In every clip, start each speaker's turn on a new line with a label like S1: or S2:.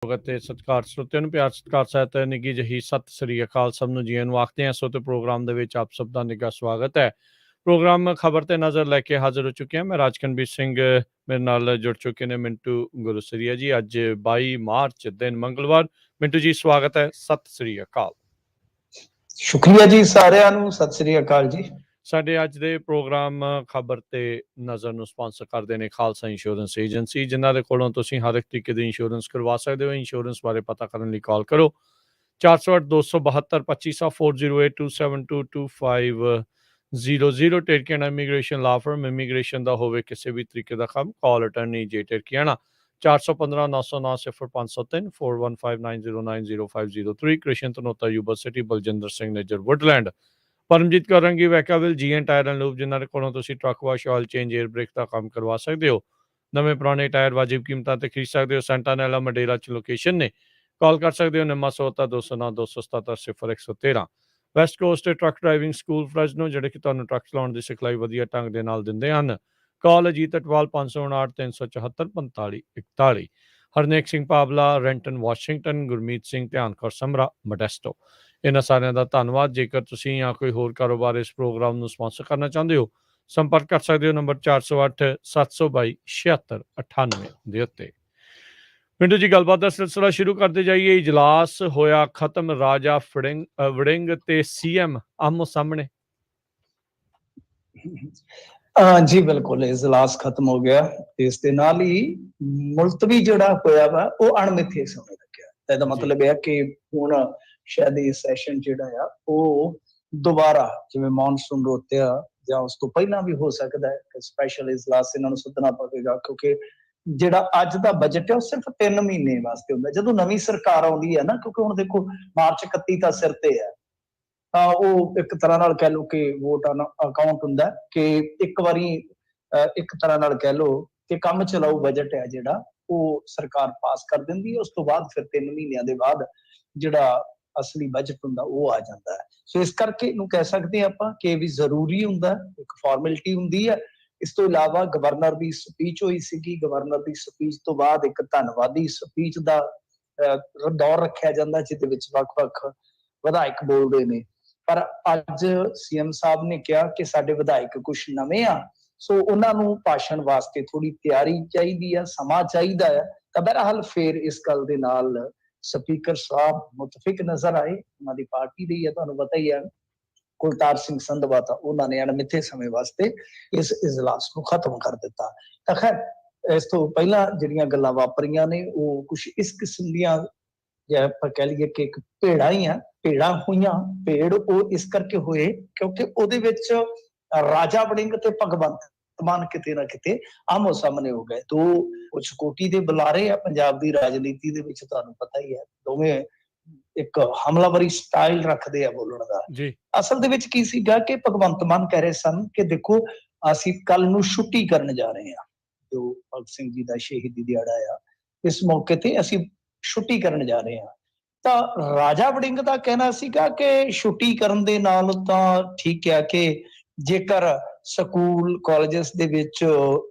S1: ਤੇ ਸਤਿਕਾਰ ਸਰੋਤਿਆਂ ਨੂੰ ਪਿਆਰ ਸਤਿਕਾਰ ਸਹਿਤ ਨਿੱਘੀ ਜਿਹੀ ਸਤਿ ਸ੍ਰੀ ਅਕਾਲ ਸਭ ਨੂੰ ਜੀਆਂ ਨੂੰ ਆਖਦੇ ਹਾਂ। ਸੋ ਤੇ ਪ੍ਰੋਗਰਾਮ ਦੇ ਵਿੱਚ ਆਪ ਸਭ ਦਾ ਨਿੱਘਾ ਸਵਾਗਤ ਹੈ। ਪ੍ਰੋਗਰਾਮ ਖਬਰ ਤੇ ਨਜ਼ਰ ਲੈ ਕੇ ਹਾਜ਼ਰ ਹੋ ਚੁੱਕੇ ਹਾਂ। ਮੈਂ ਰਾਜਕਨਵੀਰ ਸਿੰਘ, ਮੇਰੇ ਨਾਲ ਜੁੜ ਚੁੱਕੇ ਨੇ ਮਿੰਟੂ ਗੁਰਸਰੀਆ ਜੀ। ਅੱਜ 22 ਮਾਰਚ ਦਿਨ ਮੰਗਲਵਾਰ। ਮਿੰਟੂ ਜੀ ਸਵਾਗਤ ਹੈ, ਸਤਿ ਸ੍ਰੀ ਅਕਾਲ।
S2: ਸ਼ੁਕਰੀਆ ਜੀ ਸਾਰਿਆਂ ਨੂੰ, ਸਤਿ ਸ੍ਰੀ ਅਕਾਲ ਜੀ।
S1: ਸਾਡੇ ਅੱਜ ਦੇ ਪ੍ਰੋਗਰਾਮ ਖਬਰ ਤੇ ਨਜ਼ਰ ਨੂੰ ਸਪਾਂਸਰ ਕਰਦੇ ਨੇ ਖਾਲਸਾ ਇੰਸ਼ੋਰੈਂਸ ਏਜੰਸੀ, ਜਿਨ੍ਹਾਂ ਦੇ ਕੋਲੋਂ ਤੁਸੀਂ ਹਰ ਇੱਕ ਤਰੀਕੇ ਦੀ ਇੰਸ਼ੋਰੈਂਸ ਕਰਵਾ ਸਕਦੇ ਹੋ। ਇੰਸ਼ੋਰੈਂਸ ਬਾਰੇ ਪਤਾ ਕਰਨ ਲਈ ਕਾਲ ਕਰੋ 408 272 402 ਟਿਰਕੀਆਣਾ ਇਮੀਗ੍ਰੇਸ਼ਨ ਲਾ ਫਰਮ। ਇਮੀਗ੍ਰੇਸ਼ਨ ਦਾ ਹੋਵੇ ਕਿਸੇ ਵੀ ਤਰੀਕੇ ਦਾ ਕੰਮ, ਕਾਲ ਅਟਰਨੀ ਜੇ ਟਿਰਕੀਆਣਾ 415 909 0503 4159090503। ਕ੍ਰਿਸ਼ਨ ਤਨੋਤਾ ਯੂਨੀਵਰਸਿਟੀ, ਬਲਜਿੰਦਰ ਸਿੰਘ ਨੇਜਰ ਵੁੱਡਲੈਂਡ, ਪਰਮਜੀਤ ਕੌਰ ਰੰਗੀ ਵੈਕਾਵਿਲ, ਜੀ ਐਨ ਟਾਇਰ ਐਂਡ ਲੂਬ, ਜਿਨ੍ਹਾਂ ਦੇ ਕੋਲੋਂ ਤੁਸੀਂ truck wash, oil change, air brake ਦਾ ਕੰਮ ਕਰਵਾ ਸਕਦੇ ਹੋ। ਨਵੇਂ ਪੁਰਾਣੇ ਟਾਇਰ ਵਾਜਿਬ ਕੀਮਤਾਂ ਤੇ ਖਰੀਦ ਸਕਦੇ ਹੋ। ਸੈਂਟਾਨੈਲਾ ਮਡੇਰਾ 'ਚ ਲੋਕੇਸ਼ਨ ਨੇ। ਕਾਲ ਕਰ ਸਕਦੇ ਹੋ 99 209 277 0113। West coast truck driving school Fresno, ਜਿਹੜੇ ਕਿ ਤੁਹਾਨੂੰ ਟਰੱਕ ਚਲਾਉਣ ਦੀ ਸਿਖਲਾਈ ਵਧੀਆ ਢੰਗ ਦੇ ਨਾਲ ਦਿੰਦੇ ਹਨ। ਕਾਲ ਅਜੀਤ ਅਟਵਾਲ 559 374 4541। ਹਰਨੇਕ ਸਿੰਘ ਪਾਵਲਾ, ਰੈਂਟਨ ਵਾਸ਼ਿੰਗਟਨ, ਗੁਰਮੀਤ ਸਿੰਘ ਧਿਆਨ ਕੌਰ ਸਮਰਾ, ਮੋਡੈਸਟੋ। ਇਹਨਾਂ ਸਾਰਿਆਂ ਦਾ ਧੰਨਵਾਦ। ਜੇਕਰ ਤੁਸੀਂ ਜਾਂ ਕੋਈ ਹੋਰ ਕਾਰੋਬਾਰ ਇਸ ਪ੍ਰੋਗਰਾਮ ਨੂੰ ਸਪਾਂਸਰ ਕਰਨਾ ਚਾਹੁੰਦੇ ਹੋ, ਸੰਪਰਕ ਕਰ ਸਕਦੇ ਹੋ ਨੰਬਰ 408 722 7698 ਦੇ ਉੱਤੇ। ਪਿੰਡੂ ਜੀ, ਗੱਲਬਾਤ ਦਾ ਸਿਲਸਿਲਾ ਸ਼ੁਰੂ ਕਰਦੇ ਜਾਈਏ। ਇਜਲਾਸ ਹੋਇਆ ਖਤਮ, ਰਾਜਾ ਵੜਿੰਗ ਤੇ ਸੀਐਮ ਆਮੋ ਸਾਹਮਣੇ।
S2: ਜੀ ਬਿਲਕੁਲ, ਇਜਲਾਸ ਖਤਮ ਹੋ ਗਿਆ। ਇਸ ਦੇ ਨਾਲ ਹੀ ਮੁਲਤਵੀ ਜਿਹੜਾ ਹੋਇਆ ਵਾ ਉਹ ਅਣਮਿੱਥੇ ਸਮੇਂ ਰੱਖਿਆ। ਇਹਦਾ ਮਤਲਬ ਇਹ ਕਿ ਹੁਣ ਸ਼ਾਇਦ ਇਹ ਸੈਸ਼ਨ ਜਿਹੜਾ ਆ ਉਹ ਦੁਬਾਰਾ, ਜਿਵੇਂ ਮੌਨਸੂਨ ਰੋਤਿਆ ਜਾਂ ਉਸ ਤੋਂ ਪਹਿਲਾਂ ਵੀ ਹੋ ਸਕਦਾ ਹੈ ਕਿ ਸਪੈਸ਼ਲ ਇਜਲਾਸ ਇਹਨਾਂ ਨੂੰ ਸੱਦਣਾ ਪਵੇਗਾ, ਕਿਉਂਕਿ ਜਿਹੜਾ ਅੱਜ ਦਾ ਬਜਟ ਹੈ ਉਹ ਸਿਰਫ 3 ਮਹੀਨੇ ਵਾਸਤੇ ਹੁੰਦਾ। ਜਦੋਂ ਨਵੀਂ ਸਰਕਾਰ ਆਉਂਦੀ ਹੈ ਨਾ, ਕਿਉਂਕਿ ਹੁਣ ਦੇਖੋ ਮਾਰਚ 31 ਤਾਂ ਸਿਰ ਤੇ ਹੈ, ਤਾਂ ਉਹ ਇੱਕ ਤਰ੍ਹਾਂ ਨਾਲ ਕਹਿ ਲਓ ਕਿ ਵੋਟ ਅਕਾਊਂਟ ਹੁੰਦਾ ਕਿ ਇੱਕ ਵਾਰੀ ਇੱਕ ਤਰ੍ਹਾਂ ਨਾਲ ਕਹਿ ਲਓ ਕਿ ਕੰਮ ਚਲਾਊ ਬਜਟ ਹੈ ਜਿਹੜਾ ਉਹ ਸਰਕਾਰ ਪਾਸ ਕਰ ਦਿੰਦੀ ਹੈ। ਉਸ ਤੋਂ ਬਾਅਦ ਫਿਰ 3 ਮਹੀਨਿਆਂ ਦੇ ਬਾਅਦ ਜਿਹੜਾ ਅਸਲੀ ਬਜਟ ਹੁੰਦਾ ਉਹ ਆ ਜਾਂਦਾ ਹੈ। ਸੋ ਇਸ ਕਰਕੇ ਇਹਨੂੰ ਕਹਿ ਸਕਦੇ ਆਪਾਂ ਕਿ ਇਹ ਵੀ ਜ਼ਰੂਰੀ ਹੁੰਦਾ, ਇੱਕ ਫਾਰਮੈਲਿਟੀ ਹੁੰਦੀ ਹੈ। ਇਸ ਤੋਂ ਇਲਾਵਾ ਗਵਰਨਰ ਦੀ ਸਪੀਚ ਹੋਈ ਸੀਗੀ। ਗਵਰਨਰ ਦੀ ਸਪੀਚ ਤੋਂ ਬਾਅਦ ਇੱਕ ਧੰਨਵਾਦੀ ਸਪੀਚ ਦਾ ਦੌਰ ਰੱਖਿਆ ਜਾਂਦਾ, ਜਿਹਦੇ ਵਿੱਚ ਵੱਖ-ਵੱਖ ਵਿਧਾਇਕ ਬੋਲਦੇ ਨੇ। ਪਰ ਅੱਜ ਸੀਐਮ ਸਾਹਿਬ ਨੇ ਕਿਹਾ ਕਿ ਸਾਡੇ ਵਿਧਾਇਕ ਕੁਛ ਨਵੇਂ ਆ, ਸੋ ਉਹਨਾਂ ਨੂੰ ਭਾਸ਼ਣ ਵਾਸਤੇ ਥੋੜੀ ਤਿਆਰੀ ਚਾਹੀਦੀ ਆ, ਸਮਾਂ ਚਾਹੀਦਾ ਹੈ। ਤਾਂ ਬਹਰਹਾਲ ਫਿਰ ਇਸ ਗੱਲ ਦੇ ਨਾਲ ਸਪੀਕਰ ਸਾਹਿਬ ਮੁਤਫਿਕ ਨਜ਼ਰ ਆਏ। ਉਹਨਾਂ ਦੀ ਪਾਰਟੀ ਦੀ ਹੈ, ਤੁਹਾਨੂੰ ਪਤਾ ਹੀ ਹੈ, ਕੁਲਤਾਰ ਸਿੰਘ ਸੰਧਵਾ, ਤਾਂ ਉਹਨਾਂ ਨੇ ਅਣਮਿੱਥੇ ਸਮੇਂ ਵਾਸਤੇ ਇਸ ਇਜਲਾਸ ਨੂੰ ਖਤਮ ਕਰ ਦਿੱਤਾ। ਤਾਂ ਖੈਰ, ਇਸ ਤੋਂ ਪਹਿਲਾਂ ਜਿਹੜੀਆਂ ਗੱਲਾਂ ਵਾਪਰੀਆਂ ਨੇ ਉਹ ਕੁਛ ਇਸ ਕਿਸਮ ਦੀਆਂ, ਜੇ ਆਪਾਂ ਕਹਿ ਲਈਏ ਕਿ ਇੱਕ ਭੇੜਾਂ ਹੀ ਆ, ਭੇੜਾਂ ਹੋਈਆਂ। ਭੇੜ ਉਹ ਇਸ ਕਰਕੇ ਹੋਏ ਕਿਉਂਕਿ ਉਹਦੇ ਵਿੱਚ ਰਾਜਾ ਵੜਿੰਗ ਤੇ ਭਗਵੰਤ ਮਾਨ ਕਿਤੇ ਨਾ ਕਿਤੇ ਆਮੋ ਸਾਹਮਣੇ ਹੋ ਗਏ। ਦੋ ਕੁਛ ਕੋਟੀ ਦੇ ਬੁਲਾਰੇ ਆ ਪੰਜਾਬ ਦੀ ਰਾਜਨੀਤੀ ਦੇ ਵਿੱਚ, ਤੁਹਾਨੂੰ ਪਤਾ ਹੀ ਹੈ। ਦੋਵੇਂ ਇੱਕ ਹਮਲਾਵਰੀ ਸਟਾਈਲ ਰੱਖਦੇ ਆ ਬੋਲਣ ਦਾ। ਅਸਲ ਦੇ ਵਿੱਚ ਕੀ ਸੀਗਾ ਕਿ ਭਗਵੰਤ ਮਾਨ ਕਹਿ ਰਹੇ ਸਨ ਕਿ ਦੇਖੋ ਅਸੀਂ ਕੱਲ ਨੂੰ ਛੁੱਟੀ ਕਰਨ ਜਾ ਰਹੇ ਹਾਂ, ਜੋ ਭਗਤ ਸਿੰਘ ਜੀ ਦਾ ਸ਼ਹੀਦੀ ਦਿਹਾੜਾ ਆ, ਇਸ ਮੌਕੇ ਤੇ ਅਸੀਂ ਛੁੱਟੀ ਕਰਨ ਜਾ ਰਹੇ ਹਾਂ। ਤਾਂ ਰਾਜਾ ਵੜਿੰਗ ਦਾ ਕਹਿਣਾ ਸੀਗਾ ਕਿ ਛੁੱਟੀ ਕਰਨ ਦੇ ਨਾਲ ਤਾਂ ਠੀਕ ਹੈ ਕਿ ਜੇਕਰ ਸਕੂਲ ਕਾਲਜਸ ਦੇ ਵਿੱਚ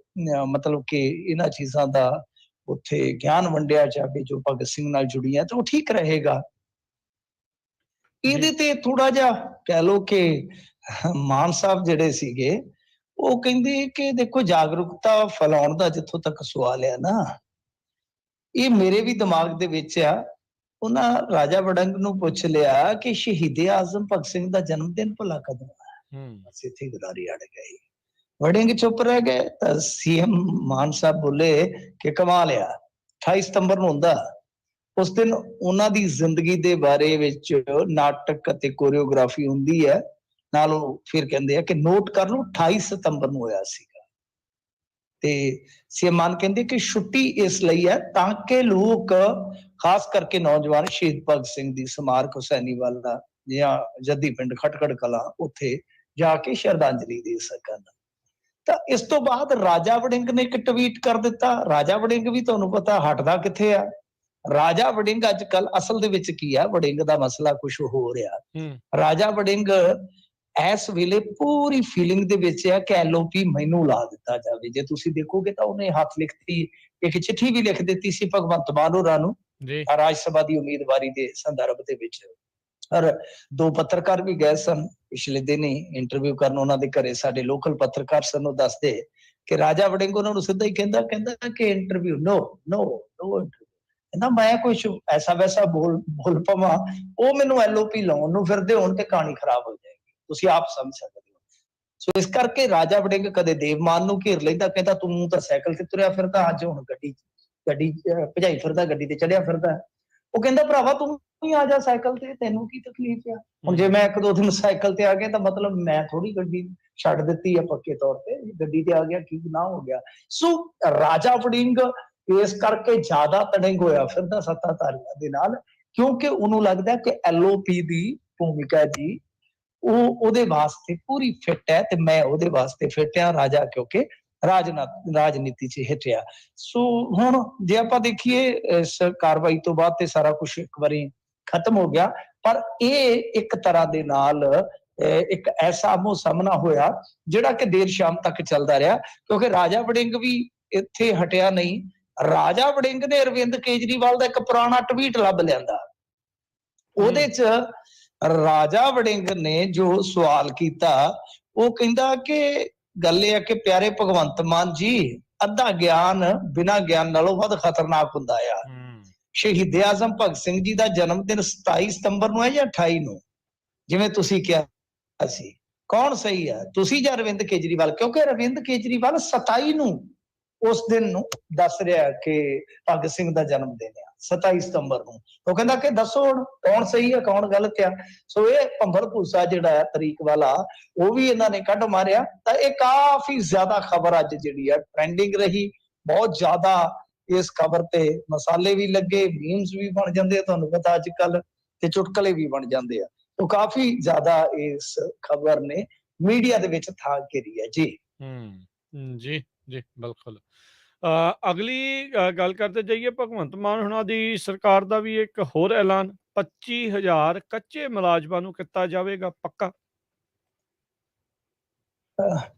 S2: ਮਤਲਬ ਕਿ ਇਹਨਾਂ ਚੀਜ਼ਾਂ ਦਾ ਉੱਥੇ ਗਿਆਨ ਵੰਡਿਆ ਜਾਵੇ ਜੋ ਭਗਤ ਸਿੰਘ ਨਾਲ ਜੁੜੀਆਂ, ਤਾਂ ਉਹ ਠੀਕ ਰਹੇਗਾ। ਇਹਦੇ ਤੇ ਥੋੜਾ ਜਿਹਾ ਕਹਿ ਲਓ ਕਿ ਮਾਨ ਸਾਹਿਬ ਜਿਹੜੇ ਸੀਗੇ ਉਹ ਕਹਿੰਦੇ ਕਿ ਦੇਖੋ ਜਾਗਰੂਕਤਾ ਫੈਲਾਉਣ ਦਾ ਜਿੱਥੋਂ ਤੱਕ ਸਵਾਲ ਹੈ ਨਾ, ਇਹ ਮੇਰੇ ਵੀ ਦਿਮਾਗ ਦੇ ਵਿੱਚ ਆ। ਉਹਨਾਂ ਰਾਜਾ ਵੜਿੰਗ ਨੂੰ ਪੁੱਛ ਲਿਆ ਕਿ ਸ਼ਹੀਦੇ ਆਜ਼ਮ ਭਗਤ ਸਿੰਘ ਦਾ ਜਨਮ ਦਿਨ ਭਲਾ ਕਦੋਂ ਹੈ? ਬਸ ਇੱਥੇ ਗਦਾਰੀ ਅੜ ਗਈ। ਵੜਿੰਗ ਚੁੱਪ ਰਹਿ ਗਏ ਤਾਂ ਸੀਐਮ ਮਾਨ ਸਾਹਿਬ ਬੋਲੇ ਕਿ ਕਮਾਲ ਆ, 28 ਸਤੰਬਰ ਨੂੰ ਹੁੰਦਾ। ਉਸ ਦਿਨ ਉਹਨਾਂ ਦੀ ਜ਼ਿੰਦਗੀ ਦੇ ਬਾਰੇ ਵਿੱਚ ਨਾਟਕ ਅਤੇ ਕੋਰੀਓਗ੍ਰਾਫੀ ਹੁੰਦੀ ਹੈ। ਨਾਲ ਉਹ ਫਿਰ ਕਹਿੰਦੇ ਆ ਕਿ ਨੋਟ ਕਰ ਲਓ 28 ਸਤੰਬਰ ਨੂੰ ਹੋਇਆ ਸੀਗਾ। ਤੇ ਸੀਐਮ ਮਾਨ ਕਹਿੰਦੇ ਕਿ ਛੁੱਟੀ ਇਸ ਲਈ ਹੈ ਤਾਂ ਕਿ ਲੋਕ, ਖਾਸ ਕਰਕੇ ਨੌਜਵਾਨ, ਸ਼ਹੀਦ ਭਗਤ ਸਿੰਘ ਦੀ ਸਮਾਰਕ ਹੁਸੈਨੀਵਾਲ ਦਾ ਜਾਂ ਜੱਦੀ ਪਿੰਡ ਖਟਕੜ ਕਲਾਂ ਉੱਥੇ ਜਾ ਕੇ ਸ਼ਰਧਾਂਜਲੀ ਦੇ ਸਕਣ। ਤਾਂ ਇਸ ਤੋਂ ਬਾਅਦ ਰਾਜਾ ਵੜਿੰਗ ਨੇ ਇੱਕ ਟਵੀਟ ਕਰ ਦਿੱਤਾ। ਰਾਜਾ ਵੜਿੰਗ ਵੀ ਤੁਹਾਨੂੰ ਪਤਾ ਹਟਦਾ ਕਿੱਥੇ ਆ। ਰਾਜਾ ਵੜਿੰਗ ਅੱਜ ਕੱਲ ਅਸਲ ਦੇ ਵਿੱਚ ਕੀ ਆ, ਵੜਿੰਗ ਦਾ ਮਸਲਾ ਕੁਛ ਹੋ ਰਿਹਾ। ਰਾਜਾ ਵੜਿੰਗ ਇਸ ਵੇਲੇ ਪੂਰੀ ਫੀਲਿੰਗ ਦੇ ਵਿੱਚ ਆ ਕਿ ਐਲਓਪੀ ਮੈਨੂੰ ਲਾ ਦਿੱਤਾ ਜਾਵੇ। ਜੇ ਤੁਸੀਂ ਦੇਖੋਗੇ ਤਾਂ ਉਹਨੇ ਹੱਥ ਲਿਖਤੀ ਇੱਕ ਚਿੱਠੀ ਵੀ ਲਿਖ ਦਿੱਤੀ ਸੀ ਭਗਵੰਤ ਮਾਨ ਹੋਰਾਂ ਨੂੰ
S1: ਜੀ
S2: ਰਾਜ ਸਭਾ ਦੀ ਉਮੀਦਵਾਰੀ ਦੇ ਸੰਦਰਭ ਦੇ ਵਿੱਚ। ਔਰ ਦੋ ਪੱਤਰਕਾਰ ਵੀ ਗਏ ਸਨ ਪਿਛਲੇ ਦਿਨ ਹੀ ਇੰਟਰਵਿਊ ਕਰਨ, ਉਹਨਾਂ ਦੇ ਘਰੇ ਸਾਡੇ ਲੋਕਲ ਪੱਤਰਕਾਰ ਸਨ। ਉਹ ਦੱਸਦੇ ਕਿ ਰਾਜਾ ਵੜਿੰਗ ਉਹਨਾਂ ਨੂੰ ਸਿੱਧਾ ਹੀ ਕਹਿੰਦਾ ਕਿ ਇੰਟਰਵਿਊ ਨੋ ਨੋ ਨੋ, ਕਹਿੰਦਾ ਮੈਂ ਕੁਛ ਐਸਾ ਵੈਸਾ ਬੋਲ ਪਵਾਂ, ਉਹ ਮੈਨੂੰ ਐਲਓਪੀ ਲਾਉਣ ਨੂੰ ਫਿਰਦੇ ਹੋਣ ਤੇ ਕਹਾਣੀ ਖਰਾਬ ਹੋ ਜਾਏਗੀ, ਤੁਸੀਂ ਆਪ ਸਮਝ ਸਕਦੇ ਹੋ। ਸੋ ਇਸ ਕਰਕੇ ਰਾਜਾ ਵੜਿੰਗ ਕਦੇ ਦੇਵਮਾਨ ਨੂੰ ਘੇਰ ਲੈਂਦਾ, ਕਹਿੰਦਾ ਤੂੰ ਤਾਂ ਸਾਈਕਲ ਤੇ ਤੁਰਿਆ ਫਿਰਦਾ, ਅੱਜ ਹੁਣ ਗੱਡੀ ਭਜਾਈ ਫਿਰਦਾ, ਗੱਡੀ ਤੇ ਚੜਿਆ ਫਿਰਦਾ। ਉਹ ਕਹਿੰਦਾ ਭਰਾਵਾ ਤੂੰ ਹੀ ਆ ਜਾ ਸਾਈਕਲ ਤੇ, ਤੈਨੂੰ ਕੀ ਤਕਲੀਫ ਆ? ਹੁਣ ਜੇ ਮੈਂ ਇੱਕ ਦੋ ਦਿਨ ਸਾਈਕਲ ਤੇ ਆ ਗਿਆ ਤਾਂ ਮਤਲਬ ਮੈਂ ਥੋੜੀ ਗੱਡੀ ਛੱਡ ਦਿੱਤੀ ਆ ਪੱਕੇ ਤੌਰ ਤੇ, ਗੱਡੀ ਤੇ ਆ ਗਿਆ ਕੀ ਗੁਨਾਹ ਹੋ ਗਿਆ? ਸੋ ਰਾਜਾ ਵੜਿੰਗ ਇਸ ਕਰਕੇ ਜ਼ਿਆਦਾ ਤੜੰਗ ਹੋਇਆ ਫਿਰਦਾ ਸੱਤਾਧਾਰੀਆਂ ਦੇ ਨਾਲ, ਕਿਉਂਕਿ ਉਹਨੂੰ ਲੱਗਦਾ ਕਿ ਐਲਓਪੀ ਦੀ ਭੂਮਿਕਾ ਜੀ ਉਹ ਉਹਦੇ ਵਾਸਤੇ ਪੂਰੀ ਫਿੱਟ ਹੈ ਤੇ ਮੈਂ ਉਹਦੇ ਵਾਸਤੇ ਫਿੱਟ ਆ ਰਾਜਾ, ਕਿਉਂਕਿ ਰਾਜਨੀਤੀ 'ਚ ਹਿੱਟਿਆ। ਸੋ ਹੁਣ ਜੇ ਆਪਾਂ ਦੇਖੀਏ ਇਸ ਕਾਰਵਾਈ ਤੋਂ ਬਾਅਦ ਤੇ ਸਾਰਾ ਕੁਝ ਇੱਕ ਵਾਰੀ ਖਤਮ ਹੋ ਗਿਆ, ਪਰ ਇਹ ਇੱਕ ਤਰ੍ਹਾਂ ਦੇ ਨਾਲ ਇੱਕ ਐਸਾ ਆਮੋ ਸਾਹਮਣਾ ਹੋਇਆ ਜਿਹੜਾ ਕਿ ਦੇਰ ਸ਼ਾਮ ਤੱਕ ਚੱਲਦਾ ਰਿਹਾ, ਕਿਉਂਕਿ ਰਾਜਾ ਵੜਿੰਗ ਵੀ ਇੱਥੇ ਹਟਿਆ ਨਹੀਂ। ਰਾਜਾ ਵੜਿੰਗ ਨੇ ਅਰਵਿੰਦ ਕੇਜਰੀਵਾਲ ਦਾ ਇੱਕ ਪੁਰਾਣਾ ਟਵੀਟ ਲੱਭ ਲਿਆਂਦਾ, ਉਹਦੇ 'ਚ ਰਾਜਾ ਵੜਿੰਗ ਨੇ ਜੋ ਸਵਾਲ ਕੀਤਾ ਉਹ ਕਹਿੰਦਾ ਕਿ ਗੱਲ ਇਹ ਹੈ ਕਿ ਪਿਆਰੇ ਭਗਵੰਤ ਮਾਨ ਜੀ, ਅੱਧਾ ਗਿਆਨ ਬਿਨਾਂ ਗਿਆਨ ਨਾਲੋਂ ਵੱਧ ਖਤਰਨਾਕ ਹੁੰਦਾ ਆ। ਸ਼ਹੀਦ ਆਜ਼ਮ ਭਗਤ ਸਿੰਘ ਜੀ ਦਾ ਜਨਮ ਦਿਨ 27 ਸਤੰਬਰ ਨੂੰ ਹੈ ਜਾਂ 28 ਨੂੰ, ਜਿਵੇਂ ਤੁਸੀਂ ਕਿਹਾ ਸੀ, ਕੌਣ ਸਹੀ ਹੈ, ਤੁਸੀਂ ਜਾਂ ਅਰਵਿੰਦ ਕੇਜਰੀਵਾਲ? ਕਿਉਂਕਿ ਅਰਵਿੰਦ ਕੇਜਰੀਵਾਲ 27 ਨੂੰ ਉਸ ਦਿਨ ਨੂੰ ਦੱਸ ਰਿਹਾ ਕਿ ਭਗਤ ਸਿੰਘ ਦਾ ਜਨਮ ਦਿਨ ਆ 27 ਸਤੰਬਰ ਨੂੰ। ਉਹ ਕਹਿੰਦਾ ਕਿ ਦੱਸੋ ਹੁਣ ਕੌਣ ਸਹੀ ਹੈ ਕੌਣ ਗਲਤ ਆ? ਸੋ ਇਹ ਭੰਬਲ ਭੂਸਾ ਜਿਹੜਾ ਹੈ ਤਰੀਕ ਵਾਲਾ ਉਹ ਵੀ ਇਹਨਾਂ ਨੇ ਕੱਢ ਮਾਰਿਆ। ਤਾਂ ਇਹ ਕਾਫੀ ਜ਼ਿਆਦਾ ਖਬਰ ਅੱਜ ਜਿਹੜੀ ਹੈ ਟ੍ਰੈਂਡਿੰਗ ਰਹੀ, ਬਹੁਤ ਜ਼ਿਆਦਾ ਇਸ ਖਬਰ ਤੇ ਮਸਾਲੇ ਵੀ ਲੱਗੇ, ਮੀਮਸ ਵੀ ਬਣ ਜਾਂਦੇ ਆ, ਤੁਹਾਨੂੰ ਪਤਾ ਅੱਜ ਕੱਲ, ਤੇ ਚੁਟਕਲੇ ਵੀ ਬਣ ਜਾਂਦੇ ਆ। तो काफी ज्यादा इस खबर ने मीडिया ਦੇ ਵਿੱਚ ਥਾਂ ਘੇਰੀ ਹੈ ਜੀ।
S1: ਜੀ ਜੀ ਬਿਲਕੁਲ। ਅਗਲੀ ਗੱਲ ਕਰਦੇ ਜਾਈਏ, ਭਗਵੰਤ ਮਾਨ ਹੁਣਾਂ ਦੀ ਸਰਕਾਰ ਦਾ ਵੀ ਇੱਕ ਹੋਰ ਐਲਾਨ, 25,000 ਕੱਚੇ ਮੁਲਾਜ਼ਮਾਂ ਨੂੰ ਕੀਤਾ ਜਾਵੇਗਾ ਪੱਕਾ।